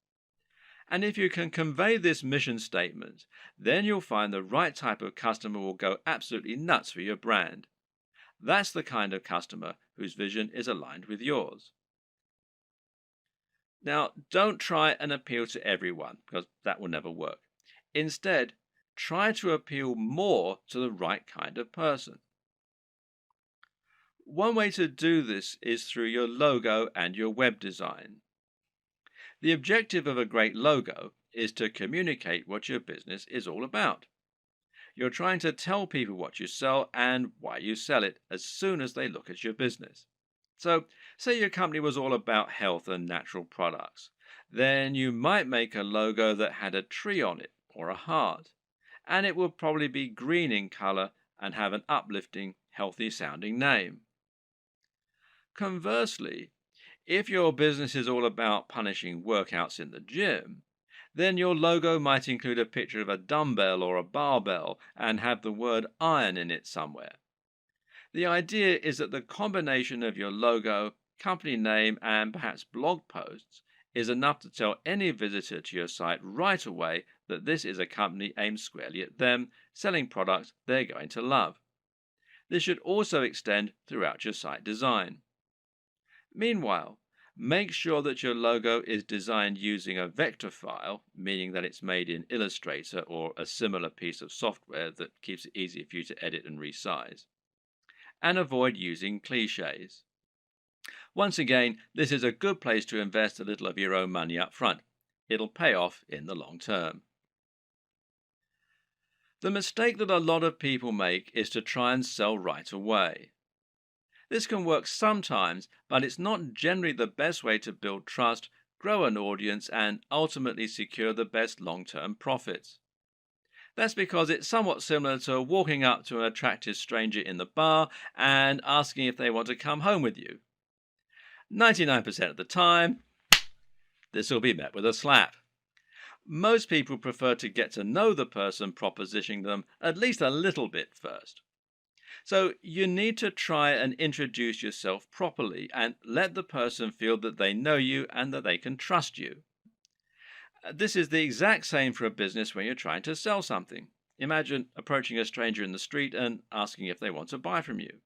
And if you can convey this mission statement, then you'll find the right type of customer will go absolutely nuts for your brand. That's the kind of customer whose vision is aligned with yours. Now, don't try and appeal to everyone, because that will never work. Instead, try to appeal more to the right kind of person. One way to do this is through your logo and your web design. The objective of a great logo is to communicate what your business is all about. You're trying to tell people what you sell and why you sell it as soon as they look at your business. So, say your company was all about health and natural products. Then you might make a logo that had a tree on it or a heart, and it would probably be green in color and have an uplifting, healthy sounding name. Conversely, if your business is all about punishing workouts in the gym, then your logo might include a picture of a dumbbell or a barbell and have the word iron in it somewhere. The idea is that the combination of your logo, company name, and perhaps blog posts is enough to tell any visitor to your site right away that this is a company aimed squarely at them, selling products they're going to love. This should also extend throughout your site design. Meanwhile, make sure that your logo is designed using a vector file, meaning that it's made in Illustrator or a similar piece of software that keeps it easy for you to edit and resize. And avoid using cliches. Once again, this is a good place to invest a little of your own money up front. It'll pay off in the long term. The mistake that a lot of people make is to try and sell right away. This can work sometimes, but it's not generally the best way to build trust, grow an audience, and ultimately secure the best long-term profits. That's because it's somewhat similar to walking up to an attractive stranger in the bar and asking if they want to come home with you. 99% of the time, this will be met with a slap. Most people prefer to get to know the person propositioning them at least a little bit first. So you need to try and introduce yourself properly and let the person feel that they know you and that they can trust you. This is the exact same for a business when you're trying to sell something. Imagine approaching a stranger in the street and asking if they want to buy from you.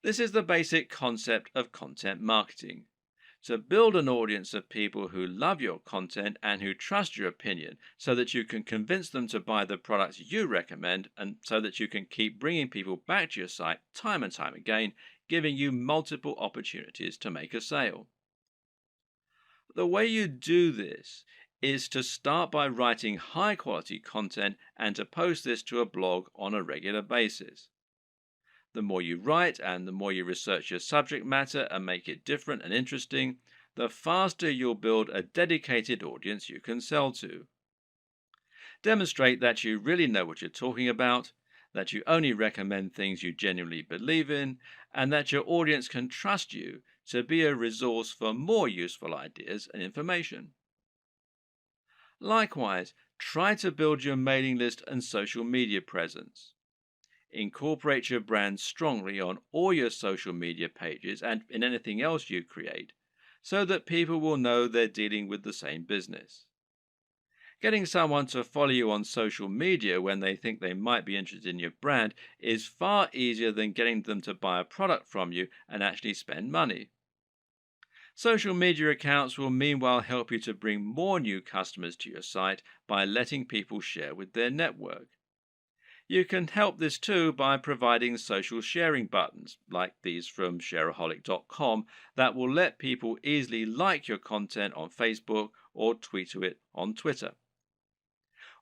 This is the basic concept of content marketing. To build an audience of people who love your content and who trust your opinion so that you can convince them to buy the products you recommend and so that you can keep bringing people back to your site time and time again, giving you multiple opportunities to make a sale. The way you do this is to start by writing high quality content and to post this to a blog on a regular basis. The more you write and the more you research your subject matter and make it different and interesting, the faster you'll build a dedicated audience you can sell to. Demonstrate that you really know what you're talking about, that you only recommend things you genuinely believe in, and that your audience can trust you to be a resource for more useful ideas and information. Likewise, try to build your mailing list and social media presence. Incorporate your brand strongly on all your social media pages and in anything else you create, so that people will know they're dealing with the same business. Getting someone to follow you on social media when they think they might be interested in your brand is far easier than getting them to buy a product from you and actually spend money. Social media accounts will meanwhile help you to bring more new customers to your site by letting people share with their network. You can help this too by providing social sharing buttons, like these from shareaholic.com, that will let people easily like your content on Facebook or tweet to it on Twitter.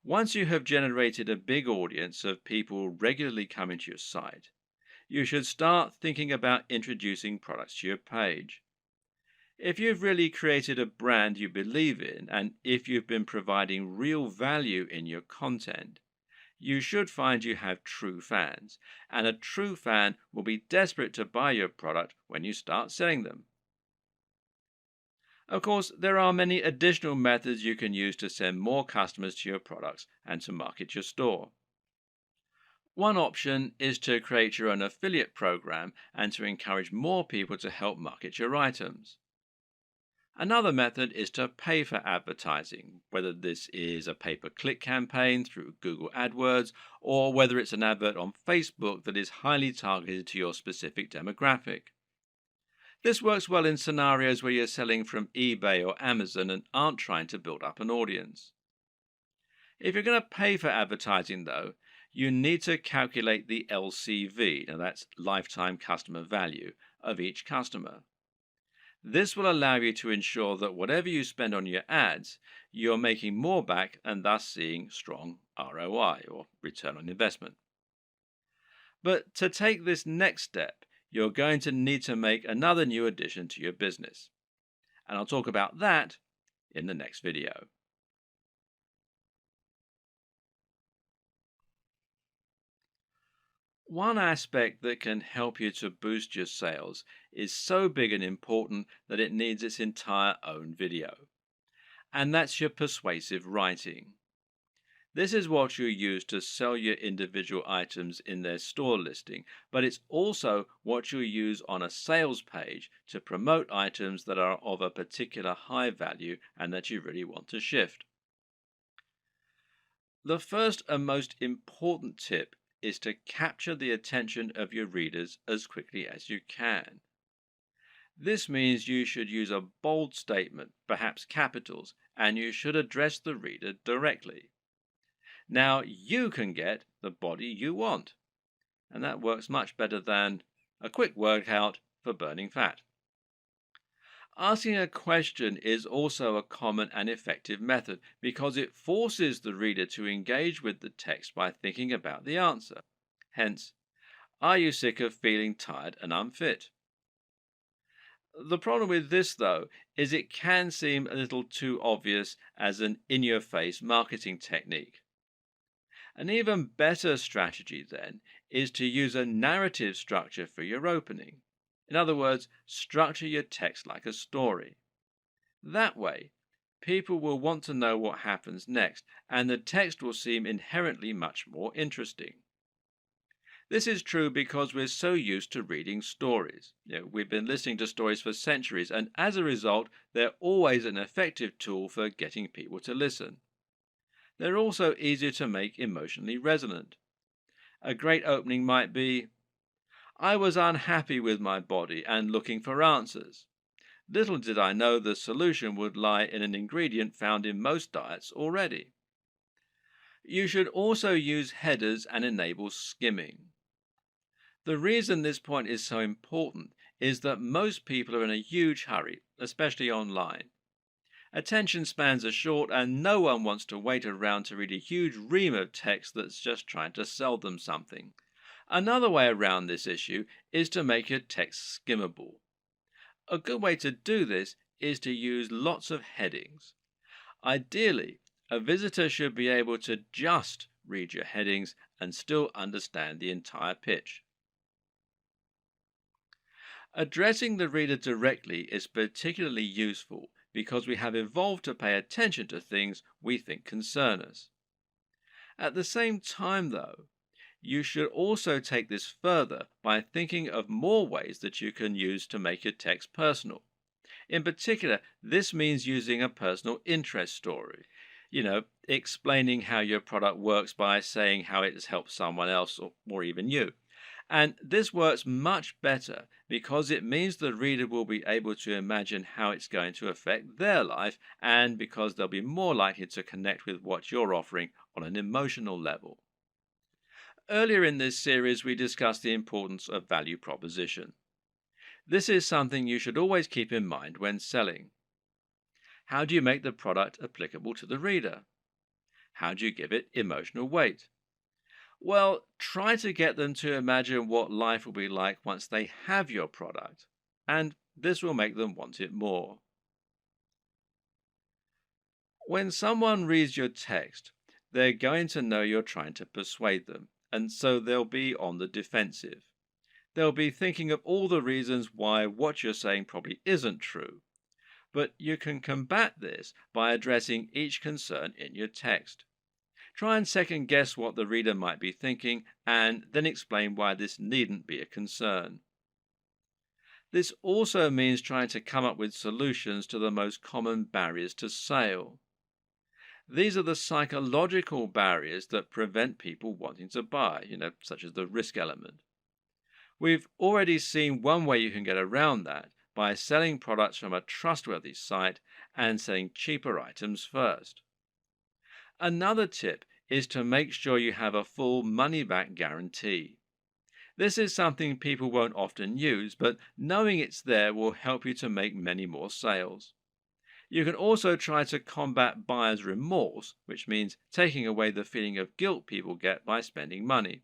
Once you have generated a big audience of people regularly coming to your site, you should start thinking about introducing products to your page. If you've really created a brand you believe in, and if you've been providing real value in your content, you should find you have true fans, and a true fan will be desperate to buy your product when you start selling them. Of course, there are many additional methods you can use to send more customers to your products and to market your store. One option is to create your own affiliate program and to encourage more people to help market your items. Another method is to pay for advertising, whether this is a pay-per-click campaign through Google AdWords or whether it's an advert on Facebook that is highly targeted to your specific demographic. This works well in scenarios where you're selling from eBay or Amazon and aren't trying to build up an audience. If you're going to pay for advertising, though, you need to calculate the LCV, now that's lifetime customer value, of each customer. This will allow you to ensure that whatever you spend on your ads, you're making more back and thus seeing strong ROI or return on investment. But to take this next step, you're going to need to make another new addition to your business. And I'll talk about that in the next video. One aspect that can help you to boost your sales is so big and important that it needs its entire own video. And that's your persuasive writing. This is what you use to sell your individual items in their store listing, but it's also what you use on a sales page to promote items that are of a particular high value and that you really want to shift. The first and most important tip is to capture the attention of your readers as quickly as you can. This means you should use a bold statement, perhaps capitals, and you should address the reader directly. Now you can get the body you want, and that works much better than a quick workout for burning fat. Asking a question is also a common and effective method because it forces the reader to engage with the text by thinking about the answer. Hence, Are you sick of feeling tired and unfit? The problem with this, though, is it can seem a little too obvious as an in your face marketing technique. An even better strategy, then, is to use a narrative structure for your opening. In other words, structure your text like a story. That way, people will want to know what happens next, and the text will seem inherently much more interesting. This is true because we're so used to reading stories. We've been listening to stories for centuries, and as a result, they're always an effective tool for getting people to listen. They're also easier to make emotionally resonant. A great opening might be, I was unhappy with my body and looking for answers. Little did I know the solution would lie in an ingredient found in most diets already. You should also use headers and enable skimming. The reason this point is so important is that most people are in a huge hurry, especially online. Attention spans are short, and no one wants to wait around to read a huge ream of text that's just trying to sell them something. Another way around this issue is to make your text skimmable. A good way to do this is to use lots of headings. Ideally, a visitor should be able to just read your headings and still understand the entire pitch. Addressing the reader directly is particularly useful because we have evolved to pay attention to things we think concern us. At the same time, though, you should also take this further by thinking of more ways that you can use to make your text personal. In particular, this means using a personal interest story. Explaining how your product works by saying how it has helped someone else or even you. And this works much better because it means the reader will be able to imagine how it's going to affect their life, and because they'll be more likely to connect with what you're offering on an emotional level. Earlier in this series, we discussed the importance of value proposition. This is something you should always keep in mind when selling. How do you make the product applicable to the reader? How do you give it emotional weight? Well, try to get them to imagine what life will be like once they have your product, and this will make them want it more. When someone reads your text, they're going to know you're trying to persuade them, and so they'll be on the defensive. They'll be thinking of all the reasons why what you're saying probably isn't true. But you can combat this by addressing each concern in your text. Try and second guess what the reader might be thinking, and then explain why this needn't be a concern. This also means trying to come up with solutions to the most common barriers to sale. These are the psychological barriers that prevent people wanting to buy, such as the risk element. We've already seen one way you can get around that by selling products from a trustworthy site and selling cheaper items first. Another tip is to make sure you have a full money-back guarantee. This is something people won't often use, but knowing it's there will help you to make many more sales. You can also try to combat buyer's remorse, which means taking away the feeling of guilt people get by spending money.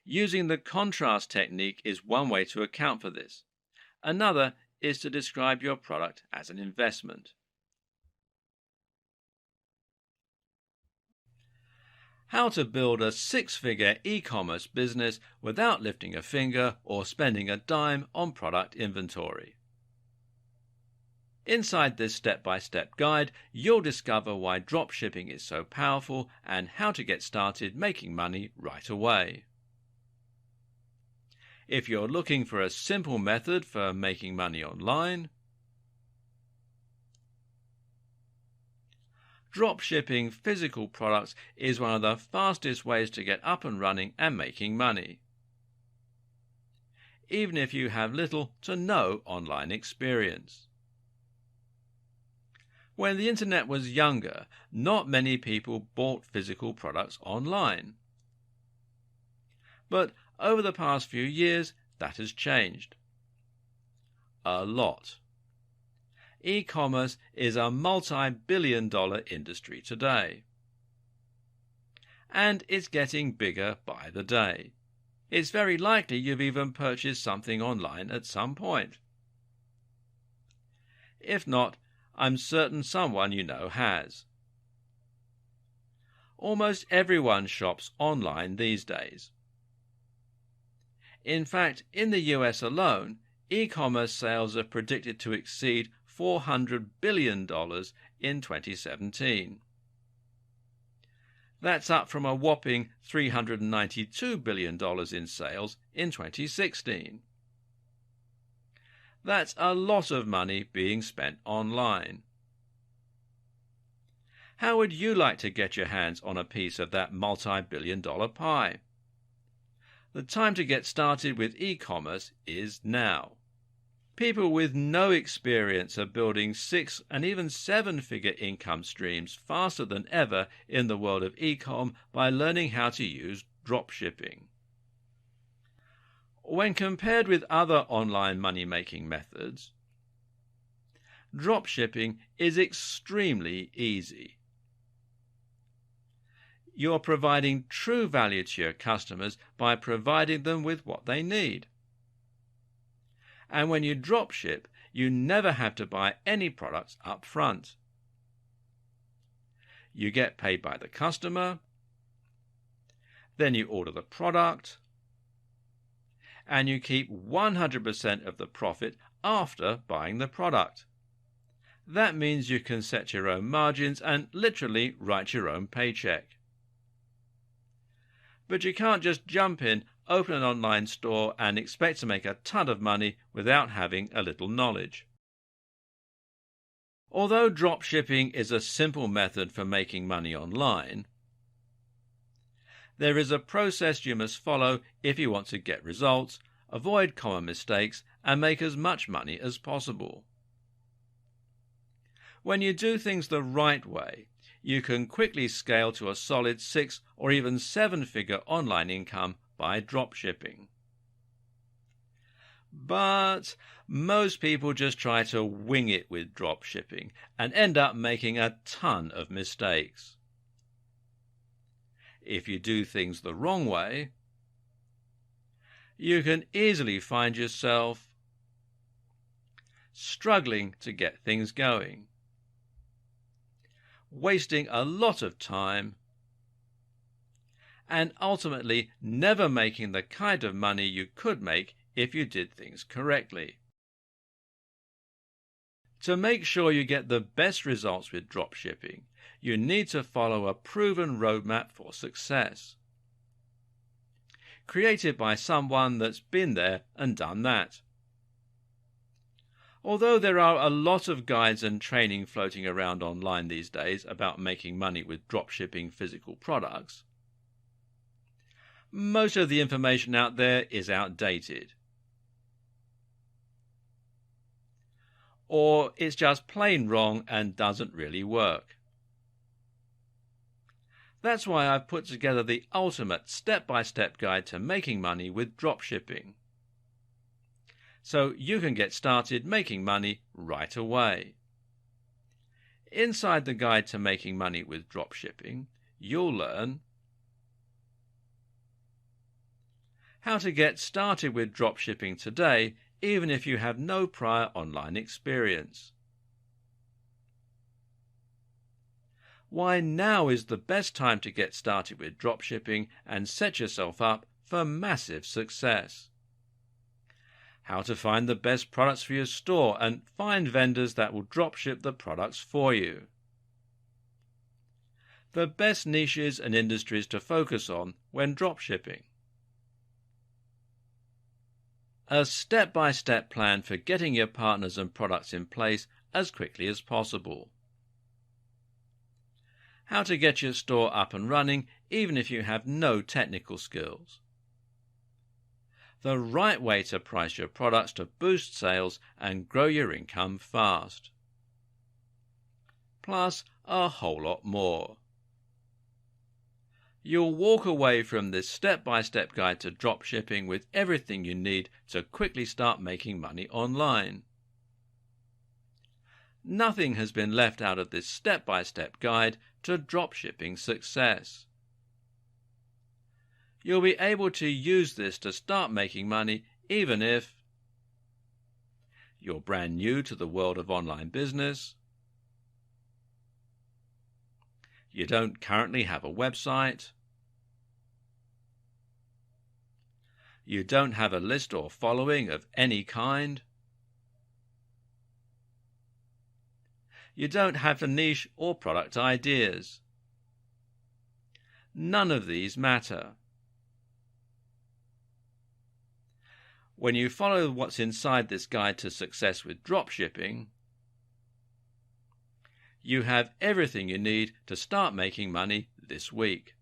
Using the contrast technique is one way to account for this. Another is to describe your product as an investment. How to build a six-figure e-commerce business without lifting a finger or spending a dime on product inventory. Inside this step-by-step guide, you'll discover why dropshipping is so powerful and how to get started making money right away. If you're looking for a simple method for making money online, dropshipping physical products is one of the fastest ways to get up and running and making money, even if you have little to no online experience. When the internet was younger, not many people bought physical products online. But over the past few years, that has changed. A lot. E-commerce is a multi-billion-dollar industry today. And it's getting bigger by the day. It's very likely you've even purchased something online at some point. If not, I'm certain someone you know has. Almost everyone shops online these days. In fact, in the US alone, e-commerce sales are predicted to exceed $400 billion in 2017. That's up from a whopping $392 billion in sales in 2016. That's a lot of money being spent online. How would you like to get your hands on a piece of that multi-billion-dollar pie? The time to get started with e-commerce is now. People with no experience are building 6- and even 7-figure income streams faster than ever in the world of e-com by learning how to use dropshipping. When compared with other online money-making methods, dropshipping is extremely easy. You're providing true value to your customers by providing them with what they need. And when you dropship, you never have to buy any products up front. You get paid by the customer, then you order the product, and you keep 100% of the profit after buying the product. That means you can set your own margins and literally write your own paycheck. But you can't just jump in, open an online store and expect to make a ton of money without having a little knowledge. Although dropshipping is a simple method for making money online, there is a process you must follow if you want to get results, avoid common mistakes, and make as much money as possible. When you do things the right way, you can quickly scale to a solid 6- or even 7-figure online income by dropshipping. But most people just try to wing it with dropshipping and end up making a ton of mistakes. If you do things the wrong way, you can easily find yourself struggling to get things going, wasting a lot of time, and ultimately never making the kind of money you could make if you did things correctly. To make sure you get the best results with dropshipping, you need to follow a proven roadmap for success, created by someone that's been there and done that. Although there are a lot of guides and training floating around online these days about making money with dropshipping physical products, most of the information out there is outdated. Or it's just plain wrong and doesn't really work. That's why I've put together the ultimate step-by-step guide to making money with dropshipping, so you can get started making money right away. Inside the guide to making money with dropshipping, you'll learn how to get started with dropshipping today, even if you have no prior online experience. Why now is the best time to get started with dropshipping and set yourself up for massive success. How to find the best products for your store and find vendors that will dropship the products for you. The best niches and industries to focus on when dropshipping. A step-by-step plan for getting your partners and products in place as quickly as possible. How to get your store up and running even if you have no technical skills. The right way to price your products to boost sales and grow your income fast. Plus a whole lot more. You'll walk away from this step-by-step guide to dropshipping with everything you need to quickly start making money online. Nothing has been left out of this step-by-step guide to dropshipping success. You'll be able to use this to start making money even if you're brand new to the world of online business, you don't currently have a website, you don't have a list or following of any kind, you don't have a niche or product ideas. None of these matter. When you follow what's inside this guide to success with dropshipping, you have everything you need to start making money this week.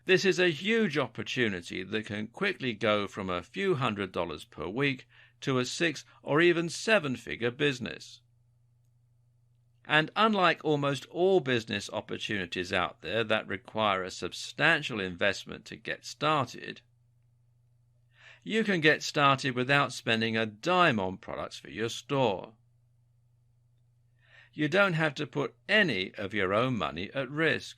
This is a huge opportunity that can quickly go from a few $100s per week to a 6 or even 7-figure business. And unlike almost all business opportunities out there that require a substantial investment to get started, you can get started without spending a dime on products for your store. You don't have to put any of your own money at risk.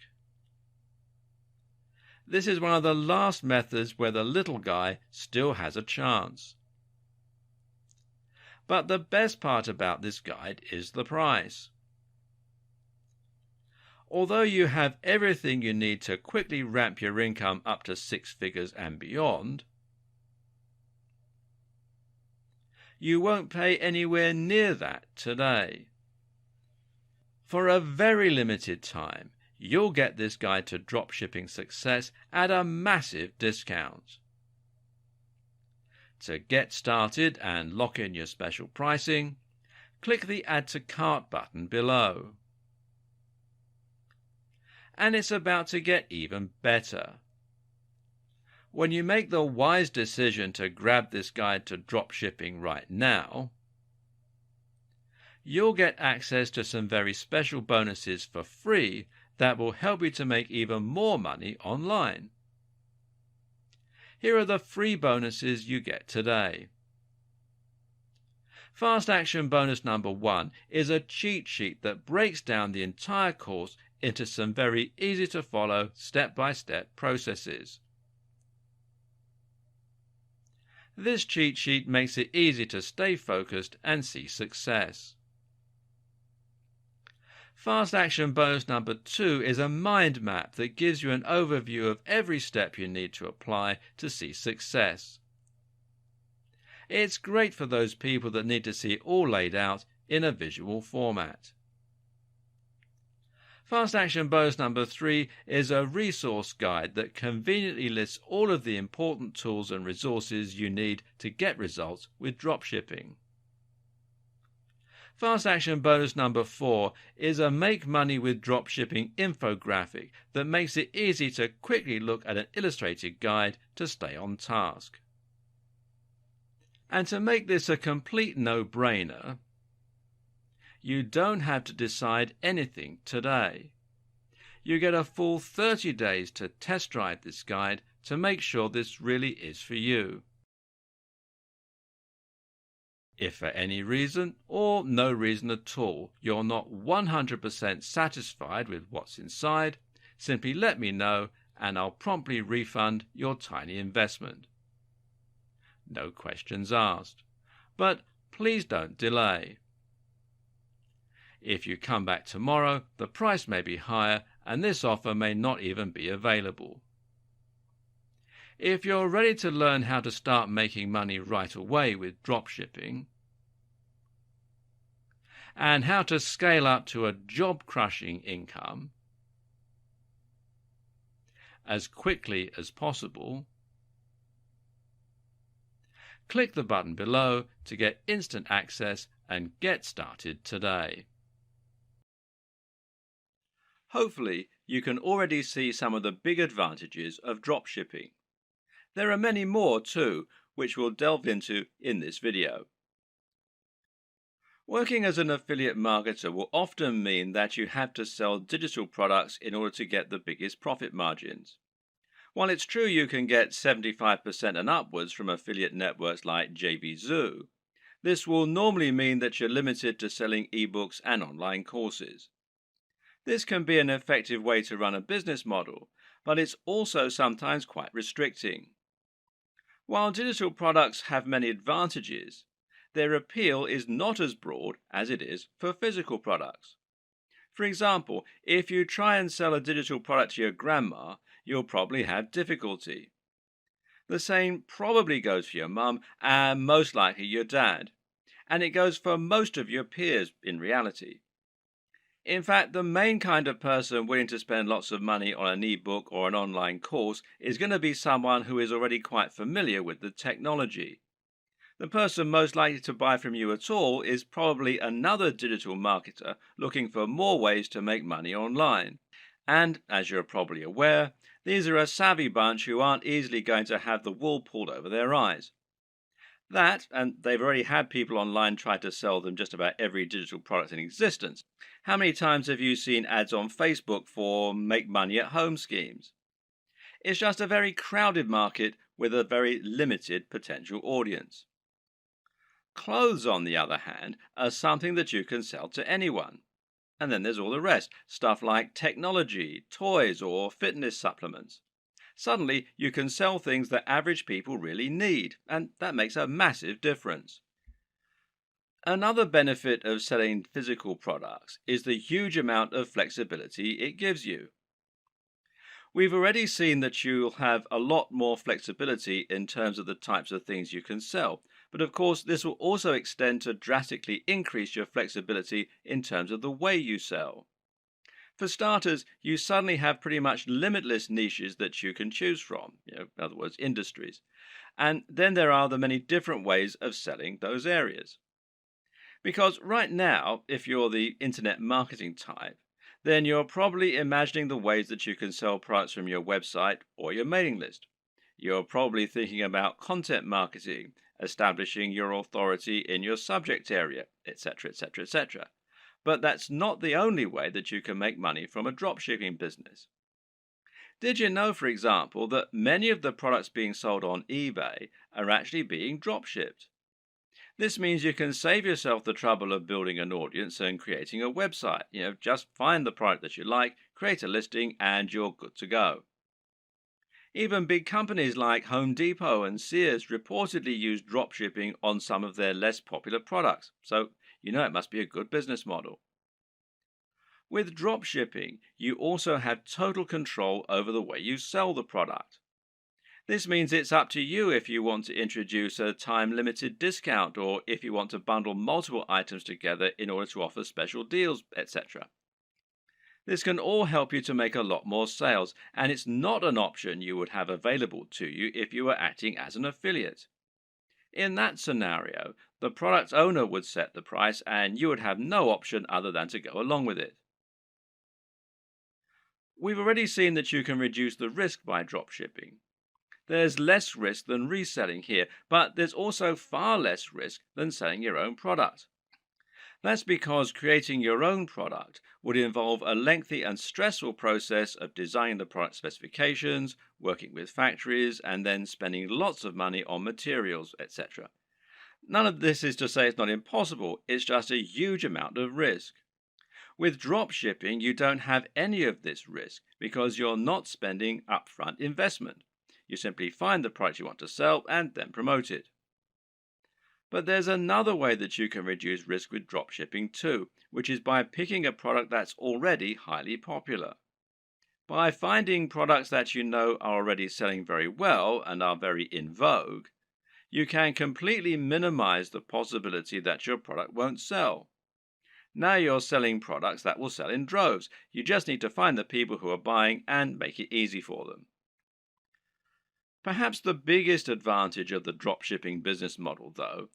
This is one of the last methods where the little guy still has a chance. But the best part about this guide is the price. Although you have everything you need to quickly ramp your income up to 6 figures and beyond, you won't pay anywhere near that today. For a very limited time, you'll get this guide to dropshipping success at a massive discount. To get started and lock in your special pricing, click the Add to Cart button below. And it's about to get even better. When you make the wise decision to grab this guide to dropshipping right now, you'll get access to some very special bonuses for free that will help you to make even more money online. Here are the free bonuses you get today. Fast Action Bonus number 1 is a cheat sheet that breaks down the entire course into some very easy to follow step-by-step processes. This cheat sheet makes it easy to stay focused and see success. Fast Action Bonus number 2 is a mind map that gives you an overview of every step you need to apply to see success. It's great for those people that need to see it all laid out in a visual format. Fast Action Bonus number 3 is a resource guide that conveniently lists all of the important tools and resources you need to get results with dropshipping. Fast Action Bonus number 4 is a Make Money with Dropshipping infographic that makes it easy to quickly look at an illustrated guide to stay on task. And to make this a complete no-brainer, you don't have to decide anything today. You get a full 30 days to test drive this guide to make sure this really is for you. If for any reason, or no reason at all, you're not 100% satisfied with what's inside, simply let me know and I'll promptly refund your tiny investment. No questions asked. But please don't delay. If you come back tomorrow, the price may be higher and this offer may not even be available. If you're ready to learn how to start making money right away with dropshipping, and how to scale up to a job-crushing income as quickly as possible, click the button below to get instant access and get started today. Hopefully, you can already see some of the big advantages of dropshipping. There are many more too, which we'll delve into in this video. Working as an affiliate marketer will often mean that you have to sell digital products in order to get the biggest profit margins. While it's true you can get 75% and upwards from affiliate networks like JVZoo, this will normally mean that you're limited to selling ebooks and online courses. This can be an effective way to run a business model, but it's also sometimes quite restricting. While digital products have many advantages, their appeal is not as broad as it is for physical products. For example, if you try and sell a digital product to your grandma, you'll probably have difficulty. The same probably goes for your mum and most likely your dad. And it goes for most of your peers in reality. In fact, the main kind of person willing to spend lots of money on an ebook or an online course is going to be someone who is already quite familiar with the technology. The person most likely to buy from you at all is probably another digital marketer looking for more ways to make money online. And, as you're probably aware, these are a savvy bunch who aren't easily going to have the wool pulled over their eyes. That, and they've already had people online try to sell them just about every digital product in existence. How many times have you seen ads on Facebook for make money at home schemes? It's just a very crowded market with a very limited potential audience. Clothes, on the other hand, are something that you can sell to anyone. And then there's all the rest, stuff like technology, toys, or fitness supplements. Suddenly, you can sell things that average people really need, and that makes a massive difference. Another benefit of selling physical products is the huge amount of flexibility it gives you. We've already seen that you'll have a lot more flexibility in terms of the types of things you can sell, but of course, this will also extend to drastically increase your flexibility in terms of the way you sell. For starters, you suddenly have pretty much limitless niches that you can choose from, in other words, industries. And then there are the many different ways of selling those areas. Because right now, if you're the internet marketing type, then you're probably imagining the ways that you can sell products from your website or your mailing list. You're probably thinking about content marketing, establishing your authority in your subject area, etc., etc., etc. But that's not the only way that you can make money from a dropshipping business. Did you know, for example, that many of the products being sold on eBay are actually being dropshipped? This means you can save yourself the trouble of building an audience and creating a website. Just find the product that you like, create a listing, and you're good to go. Even big companies like Home Depot and Sears reportedly use dropshipping on some of their less popular products, so it must be a good business model. With dropshipping, you also have total control over the way you sell the product. This means it's up to you if you want to introduce a time-limited discount or if you want to bundle multiple items together in order to offer special deals, etc. This can all help you to make a lot more sales, and it's not an option you would have available to you if you were acting as an affiliate. In that scenario, the product owner would set the price and you would have no option other than to go along with it. We've already seen that you can reduce the risk by dropshipping. There's less risk than reselling here, but there's also far less risk than selling your own product. That's because creating your own product would involve a lengthy and stressful process of designing the product specifications, working with factories, and then spending lots of money on materials, etc. None of this is to say it's not impossible, it's just a huge amount of risk. With dropshipping, you don't have any of this risk because you're not spending upfront investment. You simply find the product you want to sell and then promote it. But there's another way that you can reduce risk with dropshipping too, which is by picking a product that's already highly popular. By finding products that you know are already selling very well and are very in vogue, you can completely minimize the possibility that your product won't sell. Now you're selling products that will sell in droves. You just need to find the people who are buying and make it easy for them. Perhaps the biggest advantage of the dropshipping business model, though,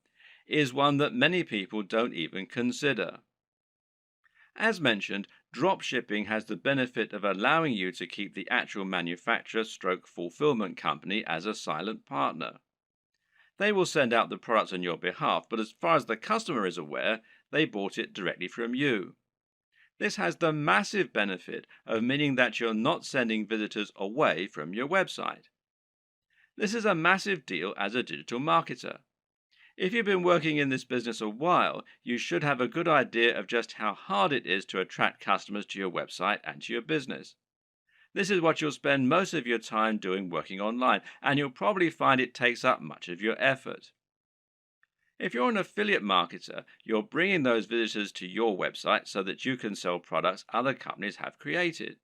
is one that many people don't even consider. As mentioned, dropshipping has the benefit of allowing you to keep the actual manufacturer/fulfillment company as a silent partner. They will send out the product on your behalf, but as far as the customer is aware, they bought it directly from you. This has the massive benefit of meaning that you're not sending visitors away from your website. This is a massive deal as a digital marketer. If you've been working in this business a while, you should have a good idea of just how hard it is to attract customers to your website and to your business. This is what you'll spend most of your time doing working online, and you'll probably find it takes up much of your effort. If you're an affiliate marketer, you're bringing those visitors to your website so that you can sell products other companies have created.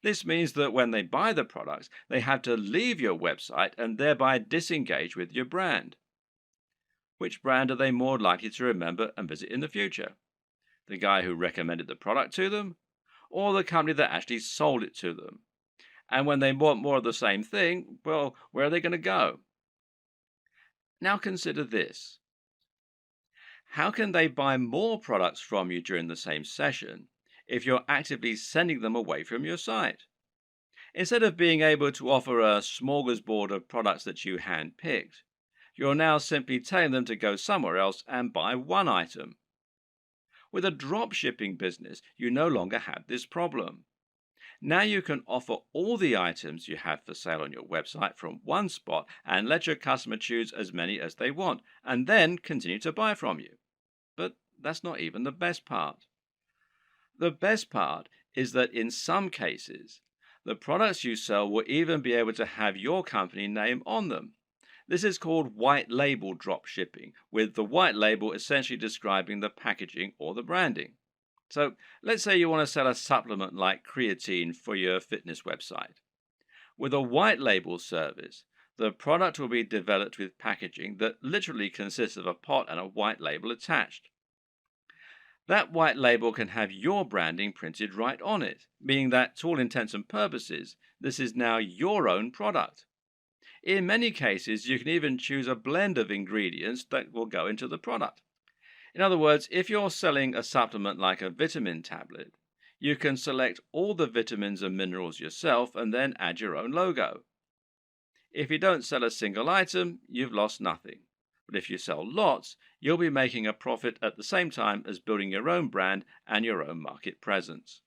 This means that when they buy the products, they have to leave your website and thereby disengage with your brand. Which brand are they more likely to remember and visit in the future? The guy who recommended the product to them, or the company that actually sold it to them? And when they want more of the same thing, well, where are they going to go? Now consider this. How can they buy more products from you during the same session if you're actively sending them away from your site? Instead of being able to offer a smorgasbord of products that you handpicked, you're now simply telling them to go somewhere else and buy one item. With a dropshipping business, you no longer have this problem. Now you can offer all the items you have for sale on your website from one spot and let your customer choose as many as they want, and then continue to buy from you. But that's not even the best part. The best part is that in some cases, the products you sell will even be able to have your company name on them. This is called white label drop shipping, with the white label essentially describing the packaging or the branding. So let's say you want to sell a supplement like creatine for your fitness website. With a white label service, the product will be developed with packaging that literally consists of a pot and a white label attached. That white label can have your branding printed right on it, meaning that, to all intents and purposes, this is now your own product. In many cases, you can even choose a blend of ingredients that will go into the product. In other words, if you're selling a supplement like a vitamin tablet, you can select all the vitamins and minerals yourself and then add your own logo. If you don't sell a single item, you've lost nothing. But if you sell lots, you'll be making a profit at the same time as building your own brand and your own market presence.